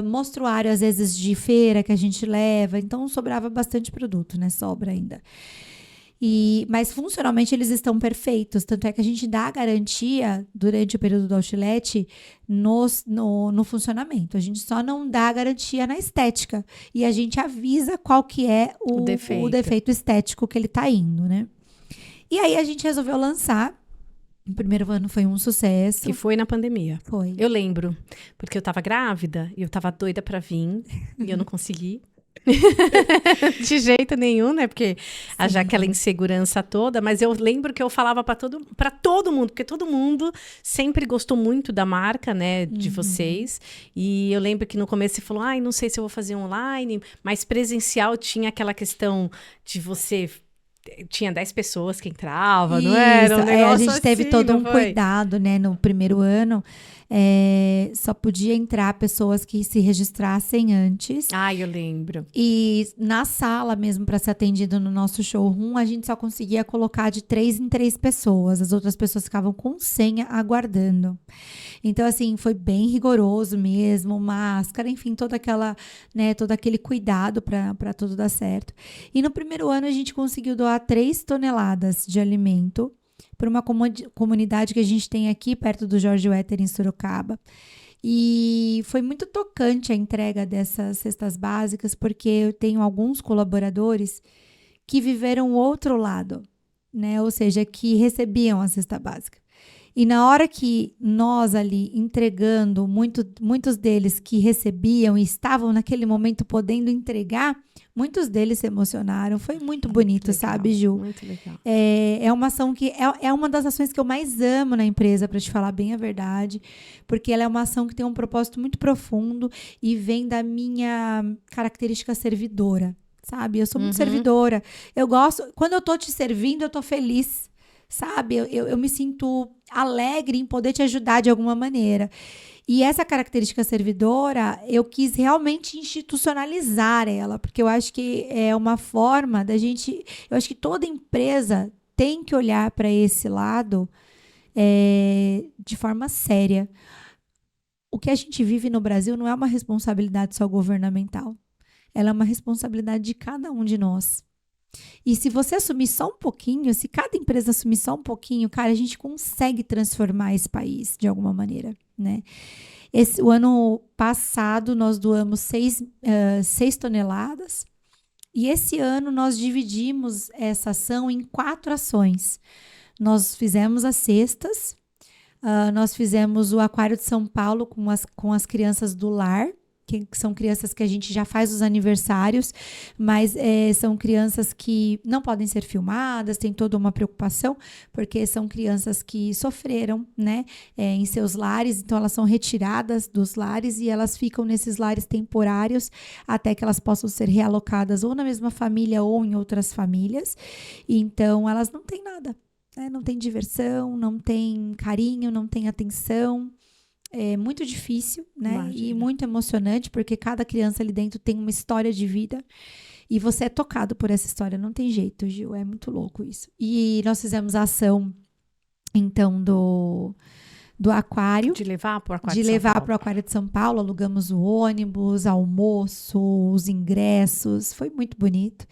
Mostruário, às vezes, de feira que a gente leva. Então, sobrava bastante produto, né? Sobra ainda. Mas funcionalmente eles estão perfeitos. Tanto é que a gente dá a garantia durante o período do outlet no funcionamento. A gente só não dá a garantia na estética. E a gente avisa qual que é o defeito estético que ele está indo, né? E aí a gente resolveu lançar. O primeiro ano foi um sucesso. Que foi na pandemia. Foi. Eu lembro. Porque eu tava grávida e eu tava doida pra vir. E eu não consegui. De jeito nenhum, né? Porque já aquela insegurança toda, mas eu lembro que eu falava para todo mundo, porque todo mundo sempre gostou muito da marca, né, de vocês. E eu lembro que no começo você falou, não sei se eu vou fazer online, mas presencial tinha aquela questão de você tinha 10 pessoas que entravam, não era? Um negócio a gente assim, teve todo um cuidado, né, no primeiro ano. Só podia entrar pessoas que se registrassem antes. Eu lembro. E na sala mesmo, para ser atendido no nosso showroom, a gente só conseguia colocar de 3 em 3 pessoas. As outras pessoas ficavam com senha aguardando. Então, assim, foi bem rigoroso mesmo, máscara, enfim, todo aquele cuidado para tudo dar certo. E no primeiro ano a gente conseguiu doar 3 toneladas de alimento para uma comunidade que a gente tem aqui perto do Jorge Wetter, em Sorocaba. E foi muito tocante a entrega dessas cestas básicas, porque eu tenho alguns colaboradores que viveram o outro lado, né? Ou seja, que recebiam a cesta básica. E na hora que nós ali entregando, muitos deles que recebiam e estavam naquele momento podendo entregar, muitos deles se emocionaram. Foi muito bonito, legal, sabe, Ju? Muito legal. É uma ação que é uma das ações que eu mais amo na empresa, para te falar bem a verdade, porque ela é uma ação que tem um propósito muito profundo e vem da minha característica servidora, sabe? Eu sou muito servidora. Eu gosto, quando eu tô te servindo, eu tô feliz. Sabe, eu me sinto alegre em poder te ajudar de alguma maneira. E essa característica servidora, eu quis realmente institucionalizar ela, porque eu acho que é uma forma da gente... Eu acho que toda empresa tem que olhar para esse lado de forma séria. O que a gente vive no Brasil não é uma responsabilidade só governamental. Ela é uma responsabilidade de cada um de nós. E se você assumir só um pouquinho, se cada empresa assumir só um pouquinho, cara, a gente consegue transformar esse país de alguma maneira, né? O ano passado nós doamos 6 toneladas e esse ano nós dividimos essa ação em 4 ações. Nós fizemos as cestas, nós fizemos o Aquário de São Paulo com as crianças do lar, que são crianças que a gente já faz os aniversários, mas são crianças que não podem ser filmadas, tem toda uma preocupação, porque são crianças que sofreram, né, em seus lares, então elas são retiradas dos lares e elas ficam nesses lares temporários até que elas possam ser realocadas ou na mesma família ou em outras famílias. Então elas não têm nada, né? Não tem diversão, não tem carinho, não tem atenção. É muito difícil, né? Imagina. E muito emocionante, porque cada criança ali dentro tem uma história de vida. E você é tocado por essa história, não tem jeito, Gil. É muito louco isso. E nós fizemos a ação, então, do aquário. De levar para o Aquário De de São levar Paulo. para o Aquário de São Paulo, alugamos o ônibus, almoço, os ingressos, foi muito bonito.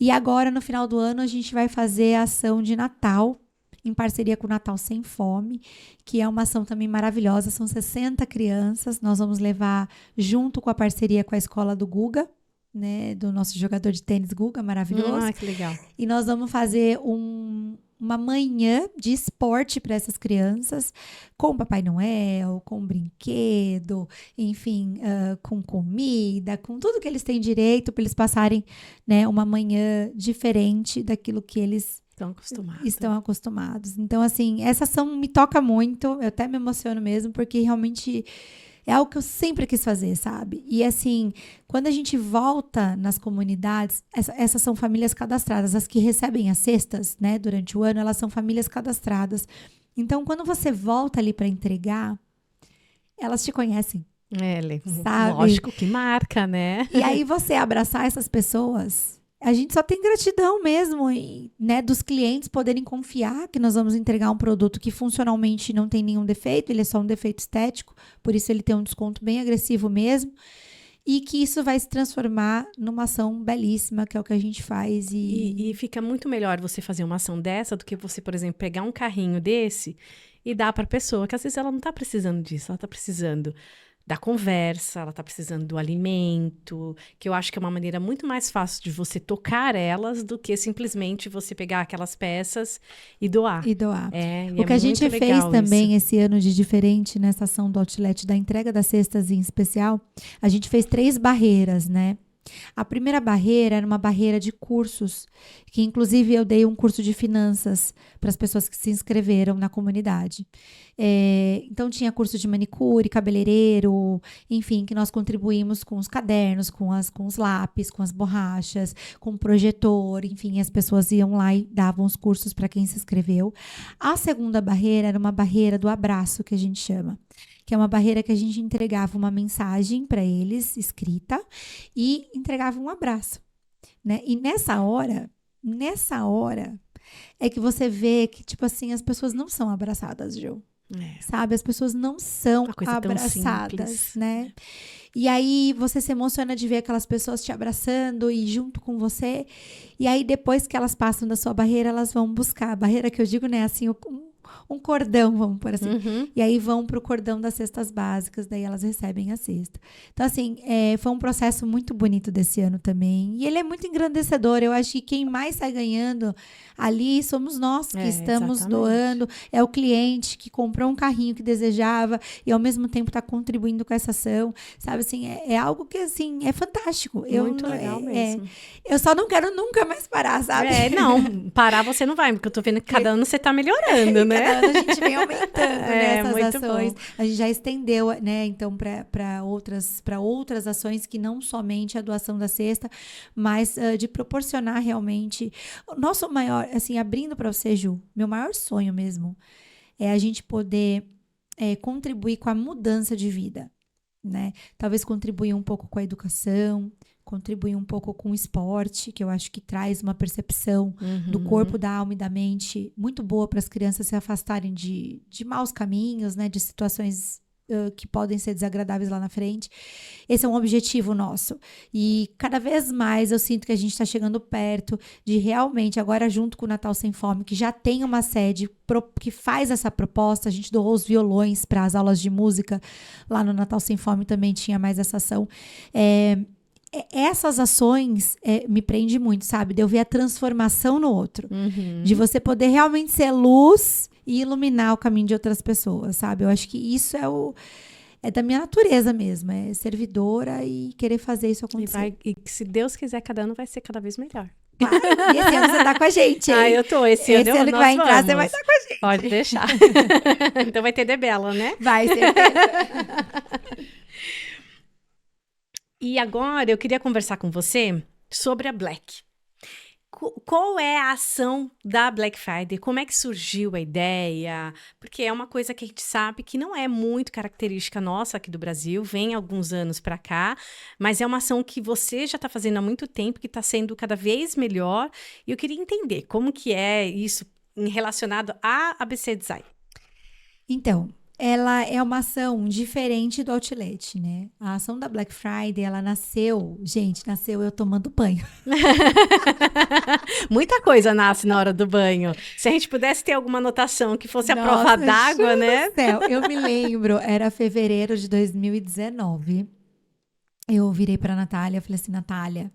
E agora, no final do ano, a gente vai fazer a ação de Natal, em parceria com o Natal Sem Fome, que é uma ação também maravilhosa, são 60 crianças, nós vamos levar junto com a parceria com a escola do Guga, né, do nosso jogador de tênis Guga, maravilhoso. Que legal. E nós vamos fazer uma manhã de esporte para essas crianças, com Papai Noel, com brinquedo, enfim, com comida, com tudo que eles têm direito para eles passarem, né, uma manhã diferente daquilo que eles estão acostumados. Então, assim, essa ação me toca muito, eu até me emociono mesmo, porque realmente é algo que eu sempre quis fazer, sabe? E assim, quando a gente volta nas comunidades, essas são famílias cadastradas. As que recebem as cestas, né, durante o ano, elas são famílias cadastradas. Então, quando você volta ali para entregar, elas te conhecem. Sabe? Lógico que marca, né? E aí você abraçar essas pessoas, a gente só tem gratidão mesmo, né, dos clientes poderem confiar que nós vamos entregar um produto que funcionalmente não tem nenhum defeito, ele é só um defeito estético, por isso ele tem um desconto bem agressivo mesmo, e que isso vai se transformar numa ação belíssima, que é o que a gente faz. E fica muito melhor você fazer uma ação dessa do que você, por exemplo, pegar um carrinho desse e dar para a pessoa, que às vezes ela não está precisando disso, ela está precisando da conversa, ela tá precisando do alimento, que eu acho que é uma maneira muito mais fácil de você tocar elas do que simplesmente você pegar aquelas peças e doar. O que a gente fez também esse ano de diferente nessa ação do Outlet da entrega das cestas em especial, a gente fez 3 barreiras, né? A primeira barreira era uma barreira de cursos, que inclusive eu dei um curso de finanças para as pessoas que se inscreveram na comunidade. Então tinha curso de manicure, cabeleireiro, enfim, que nós contribuímos com os cadernos, com os lápis, com as borrachas, com o projetor, enfim, as pessoas iam lá e davam os cursos para quem se inscreveu. A segunda barreira era uma barreira do abraço, que a gente chama, que é uma barreira que a gente entregava uma mensagem para eles, escrita, e entregava um abraço, né? E nessa hora é que você vê que, tipo assim, as pessoas não são abraçadas, Gil. Sabe? As pessoas não são abraçadas, né? E aí você se emociona de ver aquelas pessoas te abraçando e junto com você. E aí depois que elas passam da sua barreira, elas vão buscar. A barreira que eu digo, né? Assim, um cordão, vamos por assim. E aí vão pro cordão das cestas básicas, daí elas recebem a cesta. Então, assim, foi um processo muito bonito desse ano também. E ele é muito engrandecedor. Eu acho que quem mais sai ganhando ali somos nós que estamos doando. É o cliente que comprou um carrinho que desejava e ao mesmo tempo está contribuindo com essa ação. Sabe, assim, é algo que, assim, é fantástico. Muito legal mesmo. Eu só não quero nunca mais parar, sabe? Não, parar você não vai, porque eu tô vendo que cada ano você tá melhorando, né? Cada ano a gente vem aumentando nessas ações. Bom. A gente já estendeu, né, então, para outras ações que não somente a doação da cesta, mas de proporcionar realmente. O nosso maior, assim, abrindo para você, Ju, meu maior sonho mesmo é a gente poder contribuir com a mudança de vida, né? Talvez contribuir um pouco com a educação, contribuir um pouco com o esporte, que eu acho que traz uma percepção do corpo, da alma e da mente muito boa para as crianças se afastarem de maus caminhos, né, de situações que podem ser desagradáveis lá na frente. Esse é um objetivo nosso. E cada vez mais eu sinto que a gente está chegando perto de realmente, agora junto com o Natal Sem Fome, que já tem uma sede que faz essa proposta. A gente doou os violões para as aulas de música. Lá no Natal Sem Fome também tinha mais essa ação. Essas ações me prendem muito, sabe? De eu ver a transformação no outro. De você poder realmente ser luz e iluminar o caminho de outras pessoas, sabe? Eu acho que isso é da minha natureza mesmo. É servidora e querer fazer isso acontecer. E se Deus quiser, cada ano vai ser cada vez melhor. Claro. E esse ano você tá com a gente, hein? Eu tô. Esse ano que vai entrar, você vai estar com a gente. Pode deixar. Então vai ter Debela, né? Vai, certeza. E agora eu queria conversar com você sobre a Black. Qual é a ação da Black Friday? Como é que surgiu a ideia? Porque é uma coisa que a gente sabe que não é muito característica nossa aqui do Brasil, vem alguns anos para cá, mas é uma ação que você já está fazendo há muito tempo, que está sendo cada vez melhor. E eu queria entender como que é isso relacionado à ABC Design. Então, ela é uma ação diferente do Outlet, né? A ação da Black Friday, ela nasceu eu tomando banho. Muita coisa nasce na hora do banho. Se a gente pudesse ter alguma anotação que fosse a prova d'água, né? Céu, eu me lembro, era fevereiro de 2019. Eu virei pra Natália, falei assim, Natália,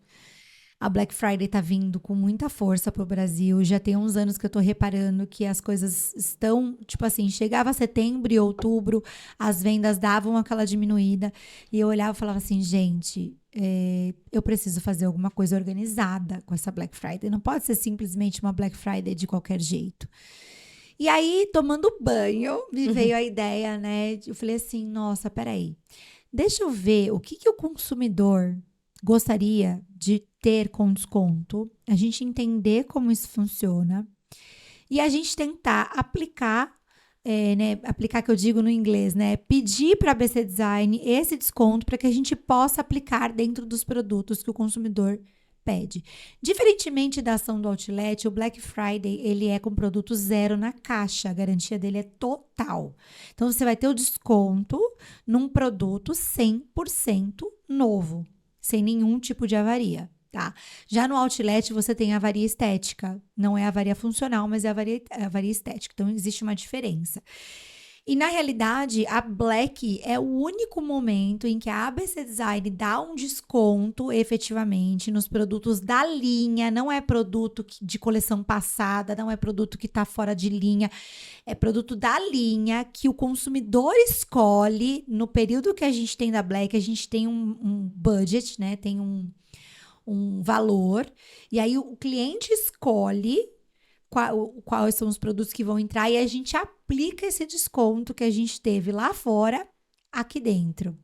a Black Friday tá vindo com muita força pro Brasil. Já tem uns anos que eu tô reparando que as coisas estão, tipo assim, chegava setembro e outubro, as vendas davam aquela diminuída. E eu olhava e falava assim, gente, eu preciso fazer alguma coisa organizada com essa Black Friday. Não pode ser simplesmente uma Black Friday de qualquer jeito. E aí, tomando banho, me veio a ideia, né? Eu falei assim, nossa, peraí. Deixa eu ver o que o consumidor gostaria de ter com desconto, a gente entender como isso funciona e a gente tentar aplicar, né, aplicar que eu digo no inglês, né, pedir para a ABC Design esse desconto para que a gente possa aplicar dentro dos produtos que o consumidor pede. Diferentemente da ação do Outlet, o Black Friday, ele é com produto zero na caixa, a garantia dele é total. Então, você vai ter o desconto num produto 100% novo, sem nenhum tipo de avaria, tá? Já no Outlet, você tem a avaria estética. Não é a avaria funcional, mas é a avaria estética. Então, existe uma diferença. E, na realidade, a Black é o único momento em que a ABC Design dá um desconto, efetivamente, nos produtos da linha. Não é produto de coleção passada, não é produto que está fora de linha. É produto da linha que o consumidor escolhe. No período que a gente tem da Black, a gente tem um budget, né? Tem um valor. E aí, o cliente escolhe quais são os produtos que vão entrar e a gente aplica esse desconto que a gente teve lá fora, aqui dentro.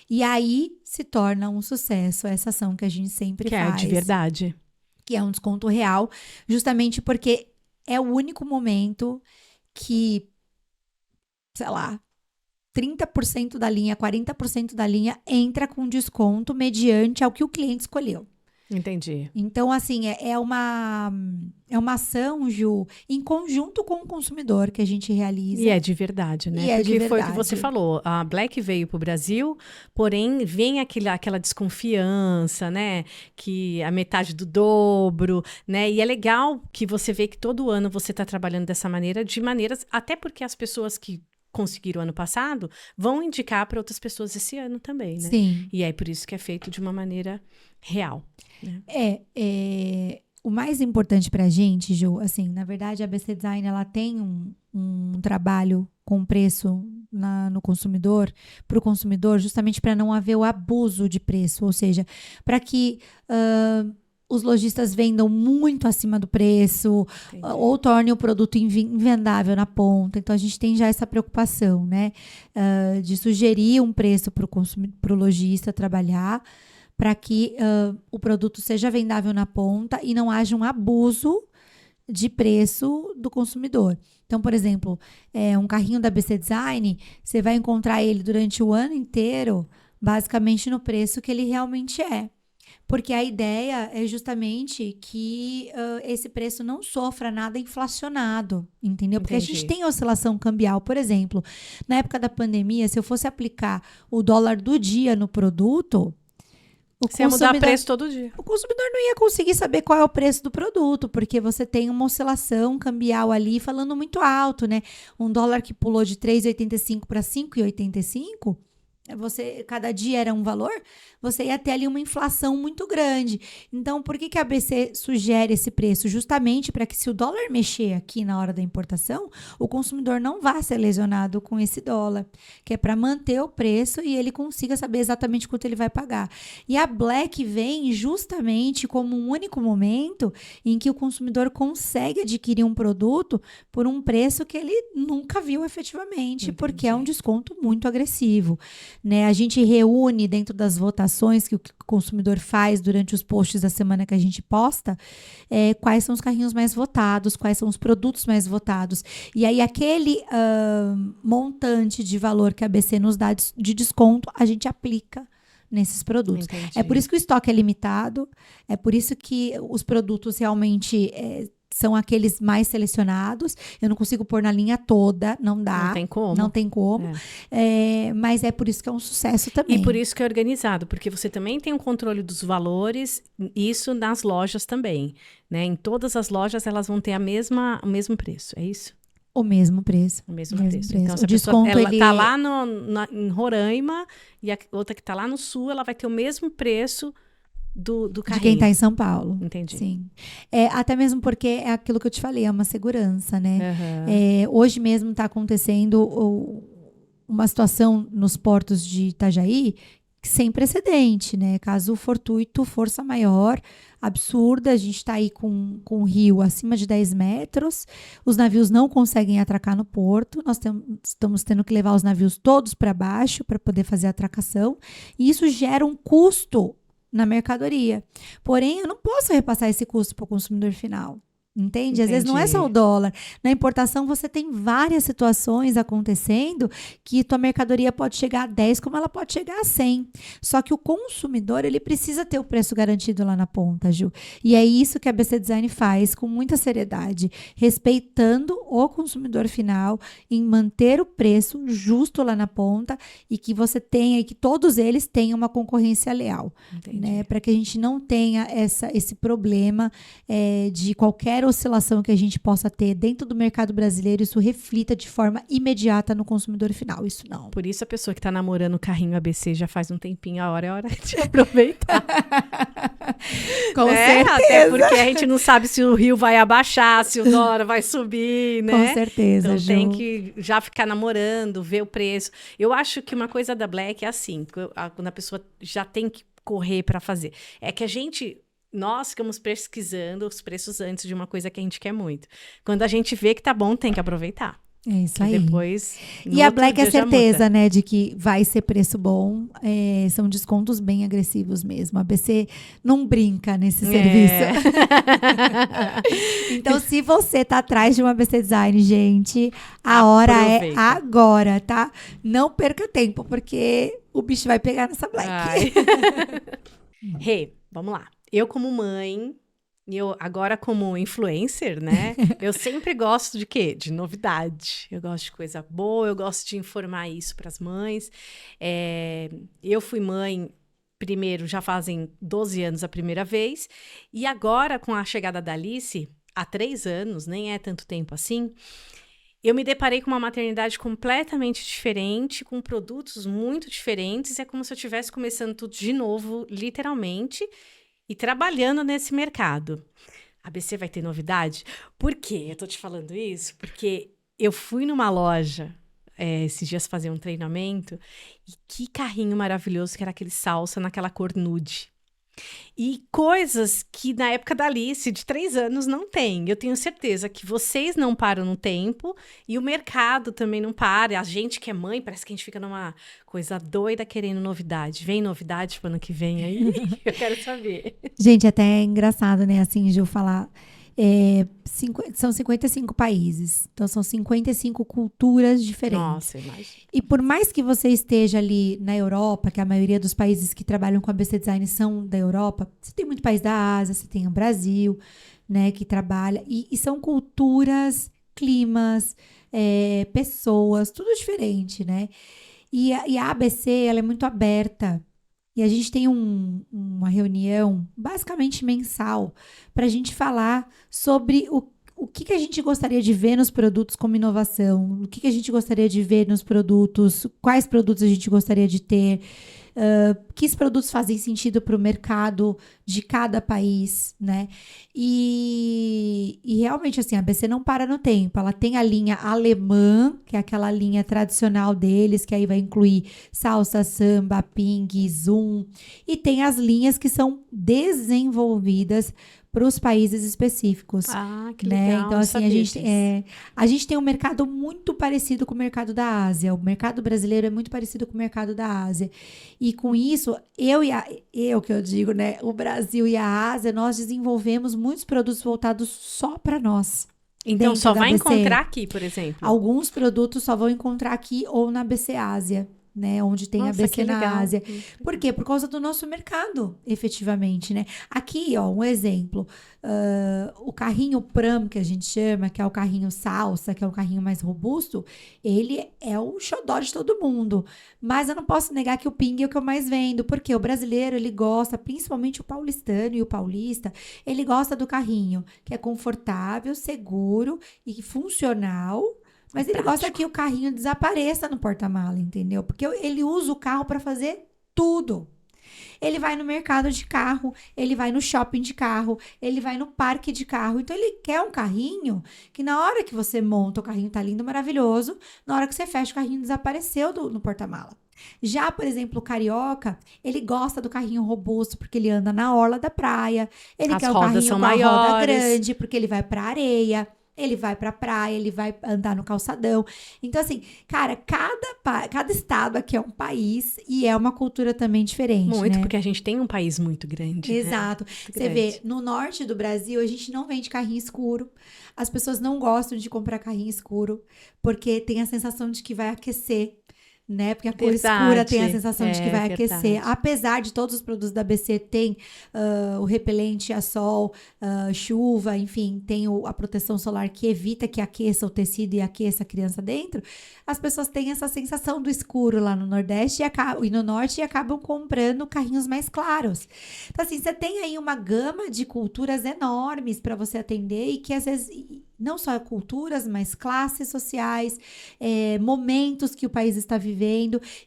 E aí se torna um sucesso essa ação que a gente sempre faz. Que é de verdade. Que é um desconto real, justamente porque é o único momento que, sei lá, 30% da linha, 40% da linha entra com desconto mediante ao que o cliente escolheu. Entendi. Então, assim, é uma ação, Ju, em conjunto com o consumidor que a gente realiza. E é de verdade, né? Porque foi o que você falou. A Black veio para o Brasil, porém vem aquela desconfiança, né? Que a metade do dobro, né? E é legal que você vê que todo ano você está trabalhando dessa maneira, de maneiras, até porque as pessoas que conseguiram ano passado vão indicar para outras pessoas esse ano também, né? Sim. E é por isso que é feito de uma maneira real. Né? O mais importante pra gente, Ju, assim, na verdade a ABC Design, ela tem um trabalho com preço no consumidor, pro consumidor, justamente para não haver o abuso de preço, ou seja, para que os lojistas vendam muito acima do preço. Entendi. Ou tornem o produto invendável na ponta. Então, a gente tem já essa preocupação, né? De sugerir um preço para o lojista trabalhar, para que o produto seja vendável na ponta e não haja um abuso de preço do consumidor. Então, por exemplo, um carrinho da ABC Design, você vai encontrar ele durante o ano inteiro, basicamente no preço que ele realmente é. Porque a ideia é justamente que esse preço não sofra nada inflacionado, entendeu? Porque Entendi. A gente tem oscilação cambial. Por exemplo, na época da pandemia, se eu fosse aplicar o dólar do dia no produto, você ia mudar preço todo dia. O consumidor não ia conseguir saber qual é o preço do produto, porque você tem uma oscilação cambial ali falando muito alto, né? Um dólar que pulou de 3,85 para 5,85, cada dia era um valor, você ia ter ali uma inflação muito grande. Então, por que a ABC sugere esse preço? Justamente para que, se o dólar mexer aqui na hora da importação, o consumidor não vá ser lesionado com esse dólar, que é para manter o preço e ele consiga saber exatamente quanto ele vai pagar. E a Black vem justamente como um único momento em que o consumidor consegue adquirir um produto por um preço que ele nunca viu efetivamente. Entendi. Porque é um desconto muito agressivo. né? A gente reúne dentro das votações que o consumidor faz durante os posts da semana que a gente posta, quais são os carrinhos mais votados, quais são os produtos mais votados. E aí, aquele montante de valor que a ABC nos dá de desconto, a gente aplica nesses produtos. Entendi. É por isso que o estoque é limitado, é por isso que os produtos realmente são aqueles mais selecionados. Eu não consigo pôr na linha toda, não dá. Não tem como. Não tem como. Mas é por isso que é um sucesso também. E por isso que é organizado, porque você também tem um controle dos valores, isso nas lojas também, né? Em todas as lojas elas vão ter o mesmo preço, é isso? O mesmo preço. O mesmo preço. Então, se a desconto, pessoa, ela tá lá em Roraima e a outra que tá lá no sul, ela vai ter o mesmo preço do carrinho. De quem tá em São Paulo. Entendi. Sim. Até mesmo porque é aquilo que eu te falei, é uma segurança, né? Uhum. Hoje mesmo tá acontecendo uma situação nos portos de Itajaí sem precedente, né? Caso fortuito, força maior, absurda. A gente está aí com o rio acima de 10 metros. Os navios não conseguem atracar no porto. Nós estamos tendo que levar os navios todos para baixo para poder fazer a atracação. E isso gera um custo na mercadoria. Porém, eu não posso repassar esse custo para o consumidor final. Entende? Às vezes não é só o dólar. Na importação, você tem várias situações acontecendo que tua mercadoria pode chegar a 10, como ela pode chegar a 100. Só que o consumidor, ele precisa ter o preço garantido lá na ponta, Ju. E é isso que a BC Design faz com muita seriedade, respeitando o consumidor final em manter o preço justo lá na ponta e que você tenha, e que todos eles tenham uma concorrência leal. Né? Para que a gente não tenha esse problema de qualquer oscilação que a gente possa ter dentro do mercado brasileiro, isso reflita de forma imediata no consumidor final. Isso não. Por isso a pessoa que está namorando o carrinho ABC já faz um tempinho, a hora é hora de aproveitar. Com certeza. Até porque a gente não sabe se o rio vai abaixar, se o dólar vai subir, né? Com certeza, então Ju. tem que já ficar namorando, ver o preço. Eu acho que uma coisa da Black é assim, quando a pessoa já tem que correr para fazer. É que nós ficamos pesquisando os preços antes de uma coisa que a gente quer muito. Quando a gente vê que tá bom, tem que aproveitar. É isso aí. Depois, e a Black é certeza, né, de que vai ser preço bom. São descontos bem agressivos mesmo. A ABC não brinca nesse serviço. Então, se você tá atrás de uma ABC Design, gente, a hora é agora, tá? Não perca tempo, porque o bicho vai pegar nessa Black. Rê, vamos lá. Eu como mãe, e eu agora como influencer, né? Eu sempre gosto de quê? De novidade. Eu gosto de coisa boa, eu gosto de informar isso para as mães. Eu fui mãe primeiro, já fazem 12 anos a primeira vez. E agora, com a chegada da Alice, há 3 anos, nem é tanto tempo assim, eu me deparei com uma maternidade completamente diferente, com produtos muito diferentes. É como se eu estivesse começando tudo de novo, literalmente, e trabalhando nesse mercado. A ABC vai ter novidade? Por quê? Eu tô te falando isso porque eu fui numa loja esses dias fazer um treinamento e que carrinho maravilhoso que era aquele salsa naquela cor nude. E coisas que na época da Alice, de 3 anos, não tem. Eu tenho certeza que vocês não param no tempo e o mercado também não para. A gente que é mãe, parece que a gente fica numa coisa doida querendo novidade. Vem novidade pro ano que vem aí? Eu quero saber. Gente, até é engraçado, né? Assim, Gil, falar... são 55 países. Então, são 55 culturas diferentes. Nossa, imagina. E por mais que você esteja ali na Europa, que a maioria dos países que trabalham com a ABC Design são da Europa, você tem muito país da Ásia, você tem o Brasil, né, que trabalha. E são culturas, climas, pessoas, tudo diferente, né? E a ABC, ela é muito aberta. E a gente tem uma reunião, basicamente mensal, para a gente falar sobre o que a gente gostaria de ver nos produtos como inovação, o que a gente gostaria de ver nos produtos, quais produtos a gente gostaria de ter, que produtos fazem sentido para o mercado de cada país, né? E realmente, assim, a ABC não para no tempo. Ela tem a linha alemã, que é aquela linha tradicional deles, que aí vai incluir salsa, samba, ping, zoom. E tem as linhas que são desenvolvidas para os países específicos. Ah, que Né? legal. Então, Não assim, sabia disso. a gente tem um mercado muito parecido com o mercado da Ásia. O mercado brasileiro é muito parecido com o mercado da Ásia. E com isso, eu que eu digo, né? O Brasil e a Ásia, nós desenvolvemos muitos produtos voltados só para nós. Então, Dentro só da vai ABC. encontrar aqui, por exemplo. Alguns produtos só vão encontrar aqui ou na BC Ásia, né? Onde tem a Nossa, BC que na legal. Ásia. Por quê? Por causa do nosso mercado, efetivamente, né? Aqui, ó, um exemplo. O carrinho Pram, que a gente chama, que é o carrinho salsa, que é o carrinho mais robusto, ele é o xodó de todo mundo. Mas eu não posso negar que o Ping é o que eu mais vendo, porque o brasileiro, ele gosta, principalmente o paulistano e o paulista, ele gosta do carrinho, que é confortável, seguro e funcional. Mas ele gosta Prático. que o carrinho desapareça no porta-mala, entendeu? Porque ele usa o carro para fazer tudo. Ele vai no mercado de carro, ele vai no shopping de carro, ele vai no parque de carro. Então ele quer um carrinho que na hora que você monta, o carrinho tá lindo, maravilhoso. Na hora que você fecha, o carrinho desapareceu no porta-mala. Já, por exemplo, o carioca, ele gosta do carrinho robusto porque ele anda na orla da praia. Ele As quer o rodas carrinho são com a roda maiores. grande porque ele vai pra areia. Ele vai pra praia, ele vai andar no calçadão. Então, assim, cara, cada estado aqui é um país e é uma cultura também diferente, Muito, né? porque a gente tem um país muito grande. Exato. Muito Você grande. vê, no norte do Brasil, a gente não vende carrinho escuro. As pessoas não gostam de comprar carrinho escuro, porque tem a sensação de que vai aquecer, né? Porque a cor escura tem a sensação de que vai aquecer. Verdade. Apesar de todos os produtos da BC tem o repelente a sol, chuva, enfim, tem a proteção solar que evita que aqueça o tecido e aqueça a criança dentro, as pessoas têm essa sensação do escuro lá no Nordeste e no Norte e acabam comprando carrinhos mais claros. Então, assim, você tem aí uma gama de culturas enormes para você atender e que às vezes não só culturas, mas classes sociais, momentos que o país está vivendo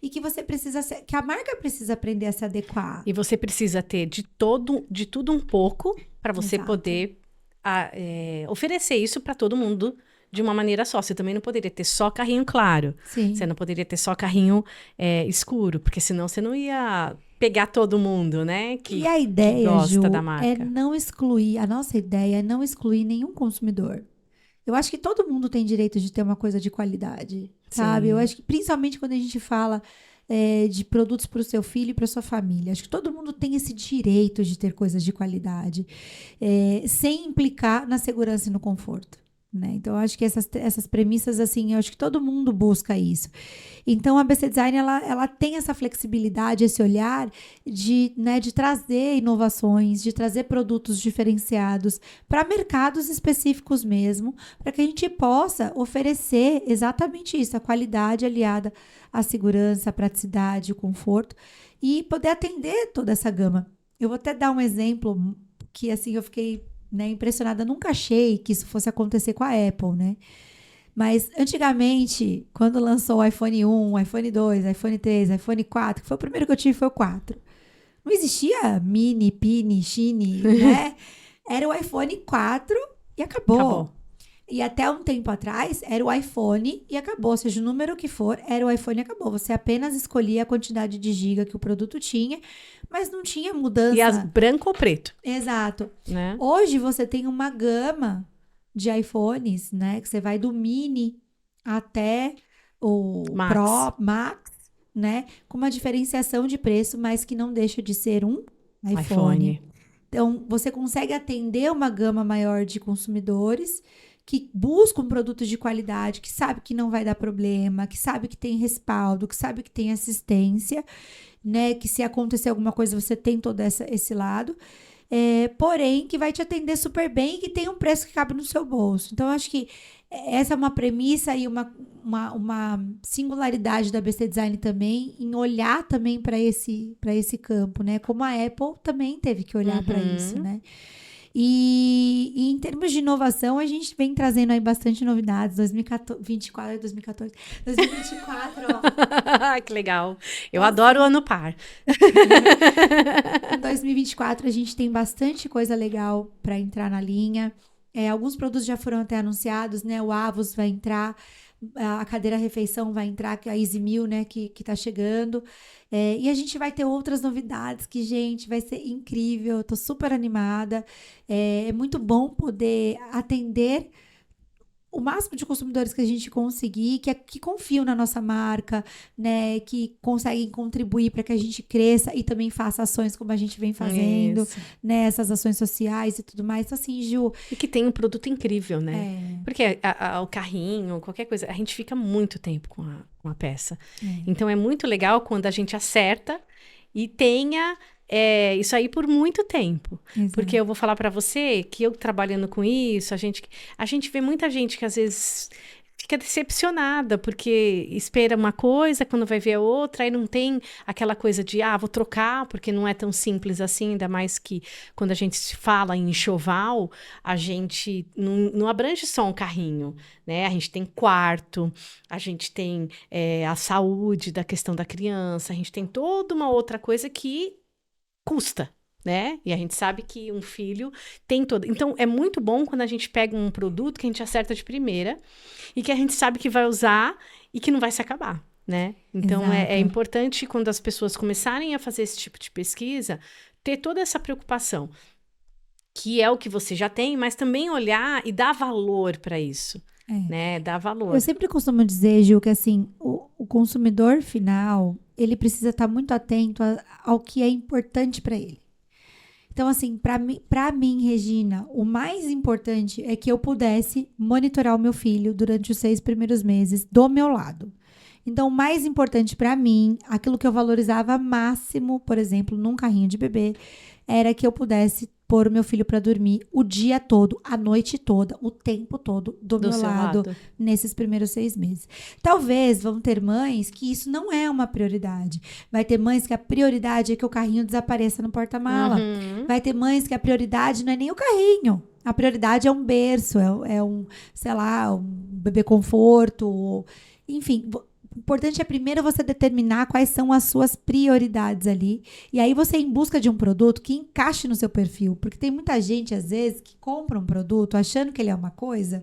e que você precisa, que a marca precisa aprender a se adequar. E você precisa ter de tudo um pouco para você Exato. poder oferecer isso para todo mundo de uma maneira só. Você também não poderia ter só carrinho claro. Sim. Você não poderia ter só carrinho escuro, porque senão você não ia pegar todo mundo, né? E a ideia, gosta Ju, da marca. é não excluir, a nossa ideia é não excluir nenhum consumidor. Eu acho que todo mundo tem direito de ter uma coisa de qualidade, sabe? Sim. Eu acho que principalmente quando a gente fala de produtos para o seu filho e para sua família. Acho que todo mundo tem esse direito de ter coisas de qualidade, sem implicar na segurança e no conforto. Né? Então, eu acho que essas premissas, assim, eu acho que todo mundo busca isso. Então, a BC Design, ela tem essa flexibilidade, esse olhar de trazer inovações, de trazer produtos diferenciados para mercados específicos mesmo, para que a gente possa oferecer exatamente isso, a qualidade aliada à segurança, à praticidade, ao conforto, e poder atender toda essa gama. Eu vou até dar um exemplo que, assim, eu fiquei impressionada. Nunca achei que isso fosse acontecer com a Apple, né? Mas antigamente, quando lançou o iPhone 1, iPhone 2, iPhone 3, iPhone 4, que foi o primeiro que eu tive, foi o 4. Não existia mini, pini, shine, né? Era o iPhone 4 e acabou. E até um tempo atrás, era o iPhone e acabou. Seja o número que for, era o iPhone e acabou. Você apenas escolhia a quantidade de giga que o produto tinha, mas não tinha mudança. E branco ou preto. Exato. Né? Hoje você tem uma gama de iPhones, né? Que você vai do mini até o Max. Pro, Max, né? Com uma diferenciação de preço, mas que não deixa de ser um iPhone. Então, você consegue atender uma gama maior de consumidores que buscam produtos de qualidade, que sabe que não vai dar problema, que sabe que tem respaldo, que sabe que tem assistência, né? Que se acontecer alguma coisa, você tem todo esse lado. Porém, que vai te atender super bem e que tem um preço que cabe no seu bolso. Então, eu acho que essa é uma premissa e uma singularidade da BC Design também, em olhar também para esse campo, né? Como a Apple também teve que olhar para isso, né? E em termos de inovação, a gente vem trazendo aí bastante novidades. 2024, ó. Que legal. Eu adoro o ano par. Em 2024, a gente tem bastante coisa legal para entrar na linha. Alguns produtos já foram até anunciados, né? O Avos vai entrar, a cadeira refeição vai entrar, que é a Easy Meal, né, que tá chegando. E a gente vai ter outras novidades que, gente, vai ser incrível. Eu tô super animada. É muito bom poder atender o máximo de consumidores que a gente conseguir, que confiam na nossa marca, né, que conseguem contribuir para que a gente cresça e também faça ações como a gente vem fazendo, Isso. né, essas ações sociais e tudo mais. Então, assim, Ju, E que tem um produto incrível, né? Porque o carrinho, qualquer coisa, a gente fica muito tempo com a peça. Então é muito legal quando a gente acerta e tenha isso aí por muito tempo. exato. Porque eu vou falar pra você que eu trabalhando com isso, a gente vê muita gente que às vezes fica decepcionada, porque espera uma coisa, quando vai ver a outra, aí não tem aquela coisa de, vou trocar, porque não é tão simples assim, ainda mais que quando a gente se fala em enxoval, a gente não abrange só um carrinho, né? A gente tem quarto, a gente tem a saúde da questão da criança, a gente tem toda uma outra coisa que custa, né? E a gente sabe que um filho tem todo. Então, é muito bom quando a gente pega um produto que a gente acerta de primeira e que a gente sabe que vai usar e que não vai se acabar, né? Então, é Exato. importante quando as pessoas começarem a fazer esse tipo de pesquisa, ter toda essa preocupação, que é o que você já tem, mas também olhar e dar valor para isso, né? Dar valor. Eu sempre costumo dizer, Gil, que assim, o consumidor final, ele precisa estar muito atento ao que é importante para ele. Então, assim, para mim, Regina, o mais importante é que eu pudesse monitorar o meu filho durante os 6 primeiros meses do meu lado. Então, o mais importante para mim, aquilo que eu valorizava máximo, por exemplo, num carrinho de bebê, era que eu pudesse pôr o meu filho para dormir o dia todo, a noite toda, o tempo todo do meu seu lado, nesses primeiros 6 meses. Talvez vão ter mães que isso não é uma prioridade. Vai ter mães que a prioridade é que o carrinho desapareça no porta-mala. Vai ter mães que a prioridade não é nem o carrinho. A prioridade é um berço, é um, sei lá, um bebê conforto, enfim. O importante é primeiro você determinar quais são as suas prioridades ali. E aí você ir em busca de um produto que encaixe no seu perfil. Porque tem muita gente, às vezes, que compra um produto achando que ele é uma coisa,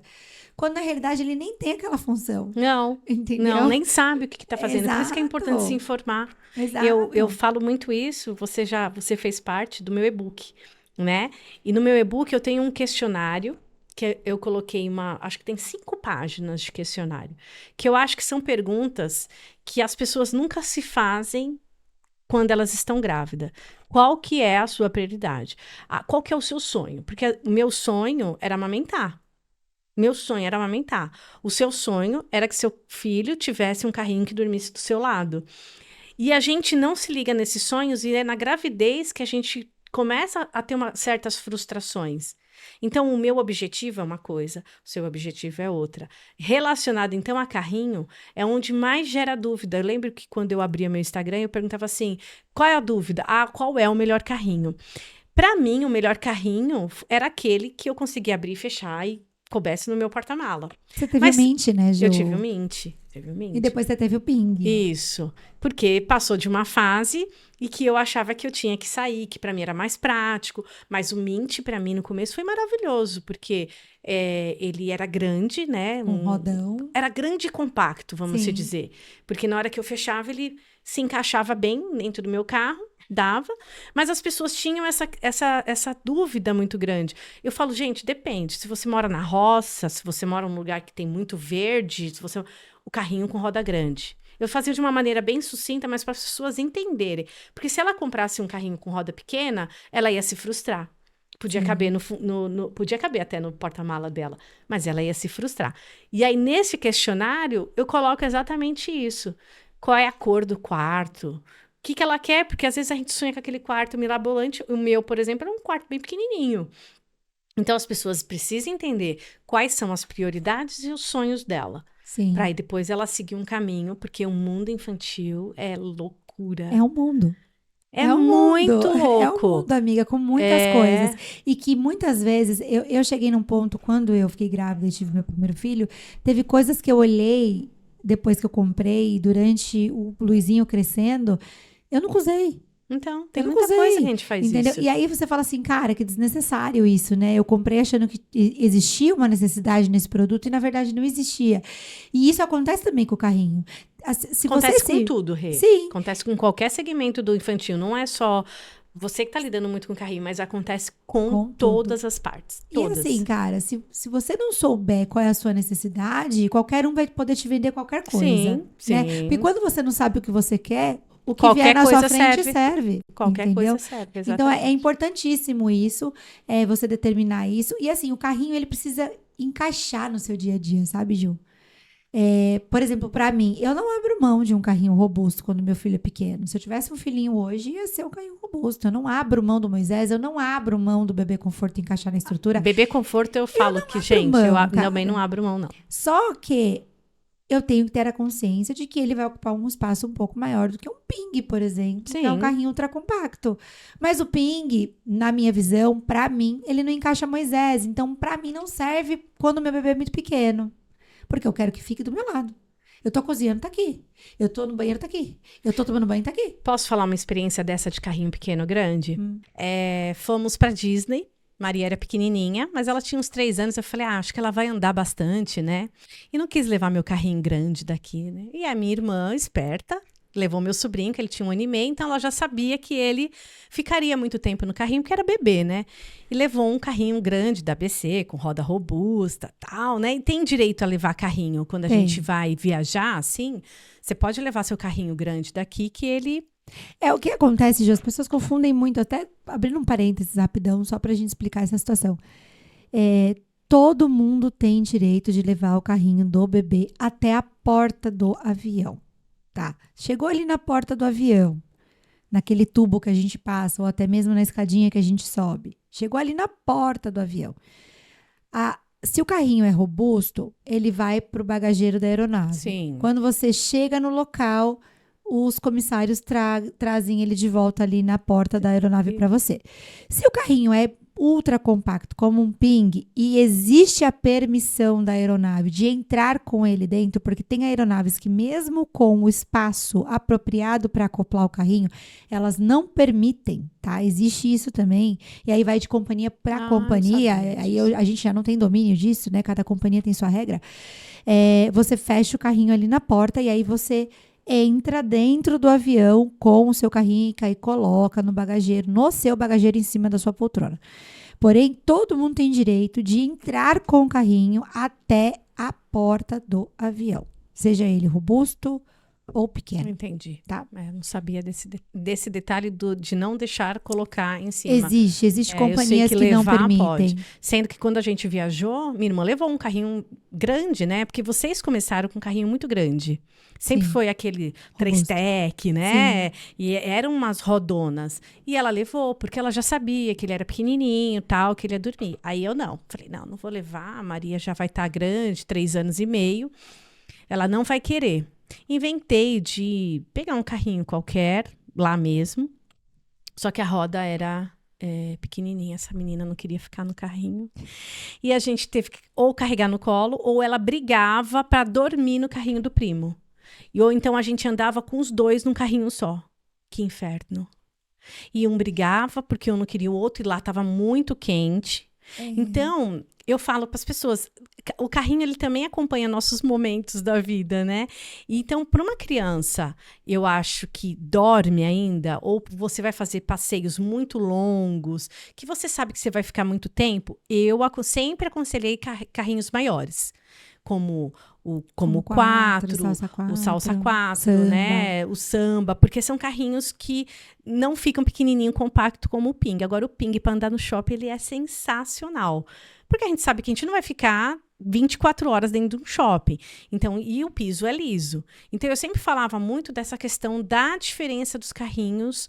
quando na realidade ele nem tem aquela função. Não, entendeu? Não, nem sabe o que está fazendo. Exato. Por isso que é importante se informar. Exato. Eu falo muito isso, você fez parte do meu e-book, né? E no meu e-book eu tenho um questionário que eu coloquei acho que tem 5 páginas de questionário, que eu acho que são perguntas que as pessoas nunca se fazem quando elas estão grávidas. Qual que é a sua prioridade? Qual que é o seu sonho? Porque o meu sonho era amamentar. Meu sonho era amamentar. O seu sonho era que seu filho tivesse um carrinho que dormisse do seu lado. E a gente não se liga nesses sonhos e é na gravidez que a gente começa a ter certas frustrações. Então, o meu objetivo é uma coisa, o seu objetivo é outra. Relacionado, então, a carrinho, é onde mais gera dúvida. Eu lembro que quando eu abria meu Instagram, eu perguntava assim, qual é a dúvida? Qual é o melhor carrinho? Para mim, o melhor carrinho era aquele que eu conseguia abrir e fechar e coubesse no meu porta-mala. Você teve o Mint, né, Ju? Eu tive o Mint. E depois você teve o Ping. Isso. Porque passou de uma fase e que eu achava que eu tinha que sair, que para mim era mais prático. Mas o Mint, para mim, no começo foi maravilhoso, porque ele era grande, né? Um rodão. Era grande e compacto, vamos se dizer. Porque na hora que eu fechava, ele se encaixava bem dentro do meu carro. Dava, mas as pessoas tinham essa dúvida muito grande. Eu falo, gente, depende. Se você mora na roça, se você mora num lugar que tem muito verde, o carrinho com roda grande. Eu fazia de uma maneira bem sucinta, mas para as pessoas entenderem. Porque se ela comprasse um carrinho com roda pequena, ela ia se frustrar. Podia caber podia caber até no porta-mala dela, mas ela ia se frustrar. E aí, nesse questionário, eu coloco exatamente isso. Qual é a cor do quarto? O que ela quer? Porque às vezes a gente sonha com aquele quarto mirabolante. O meu, por exemplo, era um quarto bem pequenininho. Então, as pessoas precisam entender quais são as prioridades e os sonhos dela. Para aí depois ela seguir um caminho, porque o mundo infantil é loucura. É um mundo. É muito louco. É um mundo, amiga, com muitas coisas. E que muitas vezes, eu cheguei num ponto, quando eu fiquei grávida e tive meu primeiro filho, teve coisas que eu olhei depois que eu comprei, durante o Luizinho crescendo, eu nunca usei. Então, tem Eu nunca muita usei, coisa que a gente faz entendeu? isso. E aí você fala assim, cara, que desnecessário isso, né? Eu comprei achando que existia uma necessidade nesse produto e na verdade não existia. E isso acontece também com o carrinho. Se Acontece você com tudo, Rê. Sim. Acontece com qualquer segmento do infantil. Não é só você que tá lidando muito com carrinho, mas acontece com todas as partes. Todas. E assim, cara, se você não souber qual é a sua necessidade, qualquer um vai poder te vender qualquer coisa. Sim, né? sim. Porque quando você não sabe o que você quer, o que Qualquer vier na sua coisa frente serve. serve. Qualquer entendeu? coisa serve, Então exatamente. é importantíssimo isso, você determinar isso. E assim, o carrinho ele precisa encaixar no seu dia a dia, sabe, Gil? Por exemplo, pra mim, eu não abro mão de um carrinho robusto quando meu filho é pequeno. Se eu tivesse um filhinho hoje, ia ser um carrinho robusto. Eu não abro mão do Moisés, eu não abro mão do bebê conforto encaixar na estrutura. Bebê conforto, eu falo que, gente, mão, eu cara. também não abro mão, não. Só que eu tenho que ter a consciência de que ele vai ocupar um espaço um pouco maior do que um Ping, por exemplo, que é um Sim. carrinho ultra compacto. Mas o Ping, na minha visão, pra mim, ele não encaixa Moisés. Então, pra mim, não serve quando meu bebê é muito pequeno. Porque eu quero que fique do meu lado. Eu tô cozinhando, tá aqui. Eu tô no banheiro, tá aqui. Eu tô tomando banho, tá aqui. Posso falar uma experiência dessa de carrinho pequeno grande? Fomos pra Disney. Maria era pequenininha, mas ela tinha uns 3 anos. Eu falei, acho que ela vai andar bastante, né? E não quis levar meu carrinho grande daqui, né? E a minha irmã, esperta, levou meu sobrinho, que ele tinha 1 ano e meio, então ela já sabia que ele ficaria muito tempo no carrinho, porque era bebê, né? E levou um carrinho grande da ABC, com roda robusta, tal, né? E tem direito a levar carrinho quando a gente vai viajar, assim. Você pode levar seu carrinho grande daqui, que ele... O que acontece, Gil, as pessoas confundem muito, até abrindo um parênteses rapidão, só pra gente explicar essa situação. Todo mundo tem direito de levar o carrinho do bebê até a porta do avião. Tá? Chegou ali na porta do avião, naquele tubo que a gente passa, ou até mesmo na escadinha que a gente sobe. Chegou ali na porta do avião. Se o carrinho é robusto, ele vai para o bagageiro da aeronave. Sim. Quando você chega no local, os comissários trazem ele de volta ali na porta da aeronave para você. Se o carrinho é ultra compacto, como um Ping, e existe a permissão da aeronave de entrar com ele dentro, porque tem aeronaves que mesmo com o espaço apropriado para acoplar o carrinho, elas não permitem, tá? Existe isso também, e aí vai de companhia para companhia, aí a gente já não tem domínio disso, né? Cada companhia tem sua regra. Você fecha o carrinho ali na porta e aí você entra dentro do avião com o seu carrinho e coloca no seu bagageiro em cima da sua poltrona. Porém, todo mundo tem direito de entrar com o carrinho até a porta do avião. Seja ele robusto ou pequeno. Entendi. Tá? Eu não sabia desse detalhe de não deixar colocar em cima. Existe companhias que não permitem. Pode. Sendo que quando a gente viajou, minha irmã levou um carrinho grande, né? Porque vocês começaram com um carrinho muito grande. Sempre foi aquele 3-tec, né? Sim. E eram umas rodonas. E ela levou, porque ela já sabia que ele era pequenininho, tal, que ele ia dormir. Aí eu não. Falei, não vou levar. A Maria já vai estar grande, 3 anos e meio. Ela não vai querer. Inventei de pegar um carrinho qualquer, lá mesmo. Só que a roda era pequenininha. Essa menina não queria ficar no carrinho. E a gente teve que ou carregar no colo, ou ela brigava para dormir no carrinho do primo. Ou então a gente andava com os dois num carrinho só. Que inferno. E um brigava porque um não queria o outro, e lá estava muito quente. Então, eu falo para as pessoas, o carrinho ele também acompanha nossos momentos da vida, né? Então, para uma criança, eu acho que dorme ainda, ou você vai fazer passeios muito longos, que você sabe que você vai ficar muito tempo, eu sempre aconselhei carrinhos maiores. Como o 4, o salsa 4, né? O samba, porque são carrinhos que não ficam pequenininho, compacto como o Ping. Agora, o Ping para andar no shopping, ele é sensacional. Porque a gente sabe que a gente não vai ficar 24 horas dentro de um shopping. Então, e o piso é liso. Então, eu sempre falava muito dessa questão da diferença dos carrinhos,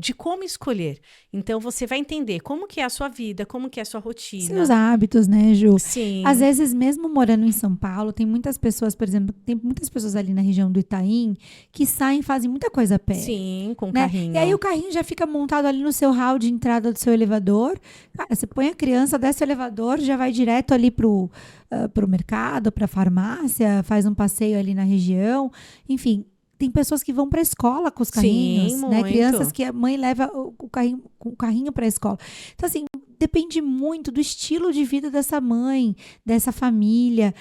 de como escolher. Então, você vai entender como que é a sua vida, como que é a sua rotina. Seus hábitos, né, Ju? Sim. Às vezes, mesmo morando em São Paulo, tem muitas pessoas, por exemplo, tem muitas pessoas ali na região do Itaim que saem e fazem muita coisa a pé. Sim, com né? carrinho. E aí o carrinho já fica montado ali no seu hall de entrada do seu elevador. Cara, você põe a criança, desce o elevador, já vai direto ali pro mercado, pra farmácia, faz um passeio ali na região. Enfim, tem pessoas que vão para a escola com os carrinhos, Sim, né? muito. Crianças que a mãe leva o carrinho para a escola. Então, assim, depende muito do estilo de vida dessa mãe, dessa família,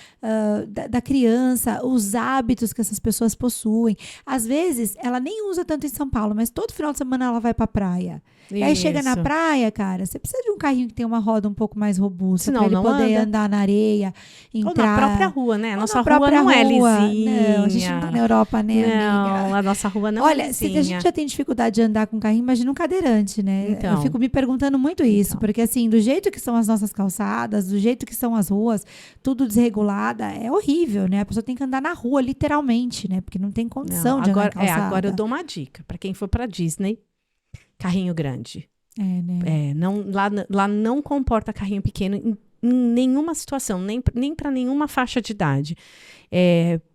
da criança, os hábitos que essas pessoas possuem. Às vezes, ela nem usa tanto em São Paulo, mas todo final de semana ela vai para a praia. E aí chega na Isso. praia, cara, você precisa de um carrinho que tenha uma roda um pouco mais robusta Senão para ele não poder anda. andar na areia, Ou entrar. na própria rua, né? A Ou nossa na rua própria não é rua. lisinha. Não, a gente não tá na Europa, né, amiga? Não, a nossa rua não Olha, é se a lisinha. gente já tem dificuldade de andar com carrinho, imagina um cadeirante, né? Então. Eu fico me perguntando muito isso, Então. porque assim, do jeito que são as nossas calçadas, do jeito que são as ruas, tudo desregulada, é horrível, né? A pessoa tem que andar na rua, literalmente, né? Porque não tem condição Não, de andar agora, em calçada. agora eu dou uma dica. Para quem for para Disney, carrinho grande. né? Lá não comporta carrinho pequeno em nenhuma situação, nem para nenhuma faixa de idade.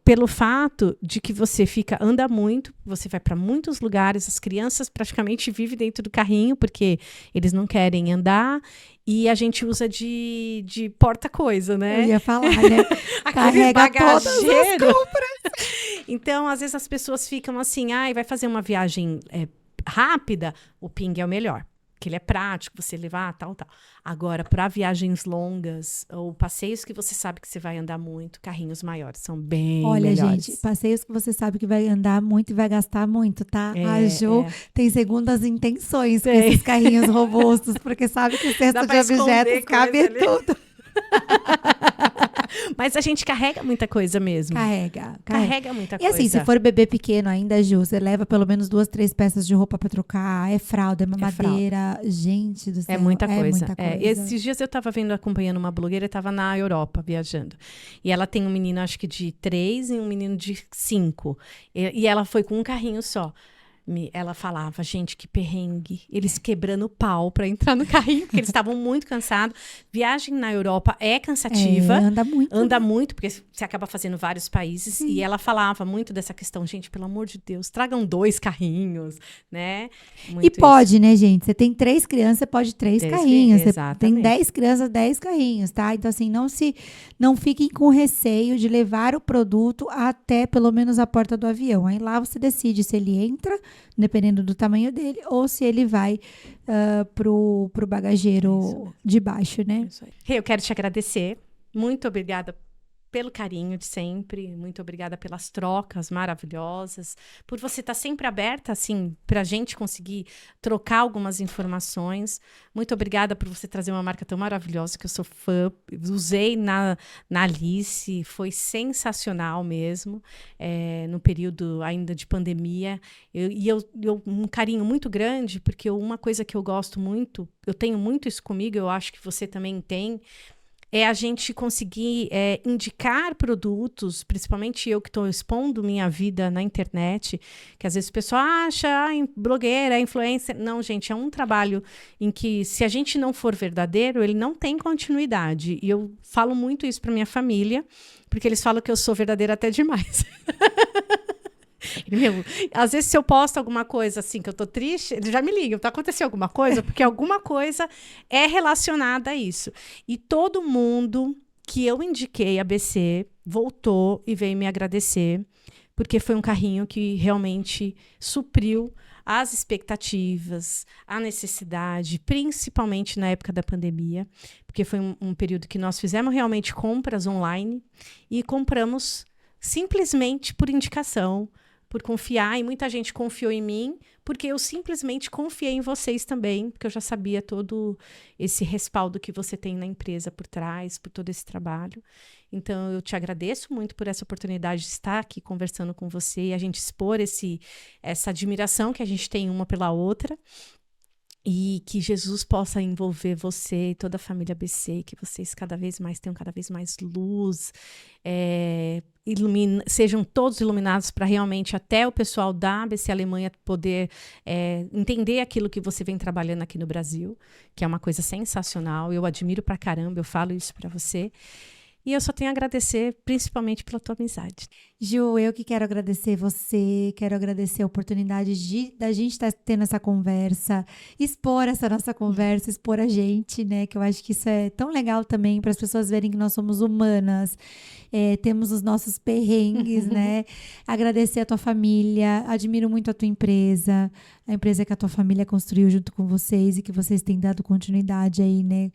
Pelo fato de que você anda muito, você vai para muitos lugares, as crianças praticamente vivem dentro do carrinho, porque eles não querem andar, e a gente usa de porta-coisa, né? Eu ia falar, né? Carrega todas as compras. Então, às vezes as pessoas ficam assim, vai fazer uma viagem rápida, o Ping é o melhor. Que ele é prático, você levar, tal. Agora, para viagens longas ou passeios que você sabe que você vai andar muito, carrinhos maiores são bem melhores. Olha, gente, passeios que você sabe que vai andar muito e vai gastar muito, tá? A Jo tem segundas intenções com esses carrinhos robustos, porque sabe que o cesto de objetos cabe tudo. Mas a gente carrega muita coisa mesmo. Carrega muita coisa. E assim, se for bebê pequeno ainda, Ju, você leva pelo menos 2, 3 peças de roupa pra trocar, é fralda, é mamadeira. Gente do céu, é muita coisa. E esses dias eu tava acompanhando uma blogueira, tava na Europa, viajando. E ela tem um menino, acho que de 3 e um menino de 5. E ela foi com um carrinho só. Ela falava, gente, que perrengue. Eles quebrando o pau para entrar no carrinho, porque eles estavam muito cansados. Viagem na Europa é cansativa. Anda muito. Anda muito, porque você acaba fazendo vários países. Sim. E ela falava muito dessa questão, gente, pelo amor de Deus, tragam 2 carrinhos, né? Muito e pode, né, gente? Você tem 3 crianças, você pode 3 carrinhos. Você tem 10 crianças, 10 carrinhos, tá? Então, assim, não fiquem com receio de levar o produto até pelo menos a porta do avião. Aí lá você decide se ele entra, dependendo do tamanho dele, ou se ele vai pro bagageiro de baixo, né? Eu quero te agradecer. Muito obrigada pelo carinho de sempre. Muito obrigada pelas trocas maravilhosas. Por você estar sempre aberta, assim, para a gente conseguir trocar algumas informações. Muito obrigada por você trazer uma marca tão maravilhosa, que eu sou fã. Usei na Alice, foi sensacional mesmo, no período ainda de pandemia. Eu um carinho muito grande, porque uma coisa que eu gosto muito, eu tenho muito isso comigo, eu acho que você também tem, é a gente conseguir indicar produtos, principalmente eu que estou expondo minha vida na internet, que às vezes o pessoal acha, blogueira, influencer. Não, gente, é um trabalho em que, se a gente não for verdadeiro, ele não tem continuidade. E eu falo muito isso para minha família, porque eles falam que eu sou verdadeira até demais. Às vezes, se eu posto alguma coisa assim, que eu tô triste, eles já me ligam, tá acontecendo alguma coisa? Porque alguma coisa é relacionada a isso. E todo mundo que eu indiquei a BC voltou e veio me agradecer, porque foi um carrinho que realmente supriu as expectativas, a necessidade, principalmente na época da pandemia, porque foi um período que nós fizemos realmente compras online e compramos simplesmente por indicação, por confiar, e muita gente confiou em mim, porque eu simplesmente confiei em vocês também, porque eu já sabia todo esse respaldo que você tem na empresa por trás, por todo esse trabalho. Então, eu te agradeço muito por essa oportunidade de estar aqui conversando com você e a gente expor essa admiração que a gente tem uma pela outra. E que Jesus possa envolver você e toda a família ABC, que vocês cada vez mais tenham cada vez mais luz, sejam todos iluminados para realmente até o pessoal da ABC Alemanha poder entender aquilo que você vem trabalhando aqui no Brasil, que é uma coisa sensacional. Eu admiro pra caramba, eu falo isso para você. E eu só tenho a agradecer, principalmente pela tua amizade. Ju, eu que quero agradecer você, quero agradecer a oportunidade da gente estar tendo essa conversa, expor essa nossa conversa, expor a gente, né? Que eu acho que isso é tão legal também para as pessoas verem que nós somos humanas, temos os nossos perrengues, né? Agradecer a tua família, admiro muito a tua empresa, a empresa que a tua família construiu junto com vocês e que vocês têm dado continuidade aí, né?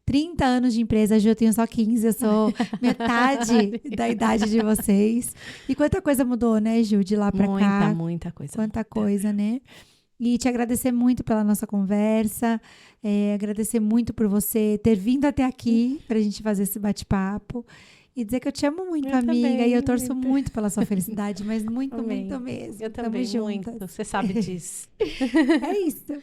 30 anos de empresa, Ju, eu tenho só 15, eu sou metade da idade de vocês. E quanta coisa mudou, né, Ju, de lá pra cá. Muita coisa. Quanta coisa, né? E te agradecer muito pela nossa conversa, agradecer muito por você ter vindo até aqui pra gente fazer esse bate-papo. E dizer que eu te amo muito, amiga, também, e eu torço muito pela sua felicidade, mas muito, Amém. muito mesmo. Eu também, Tamo muito. juntas. Você sabe disso. É isso.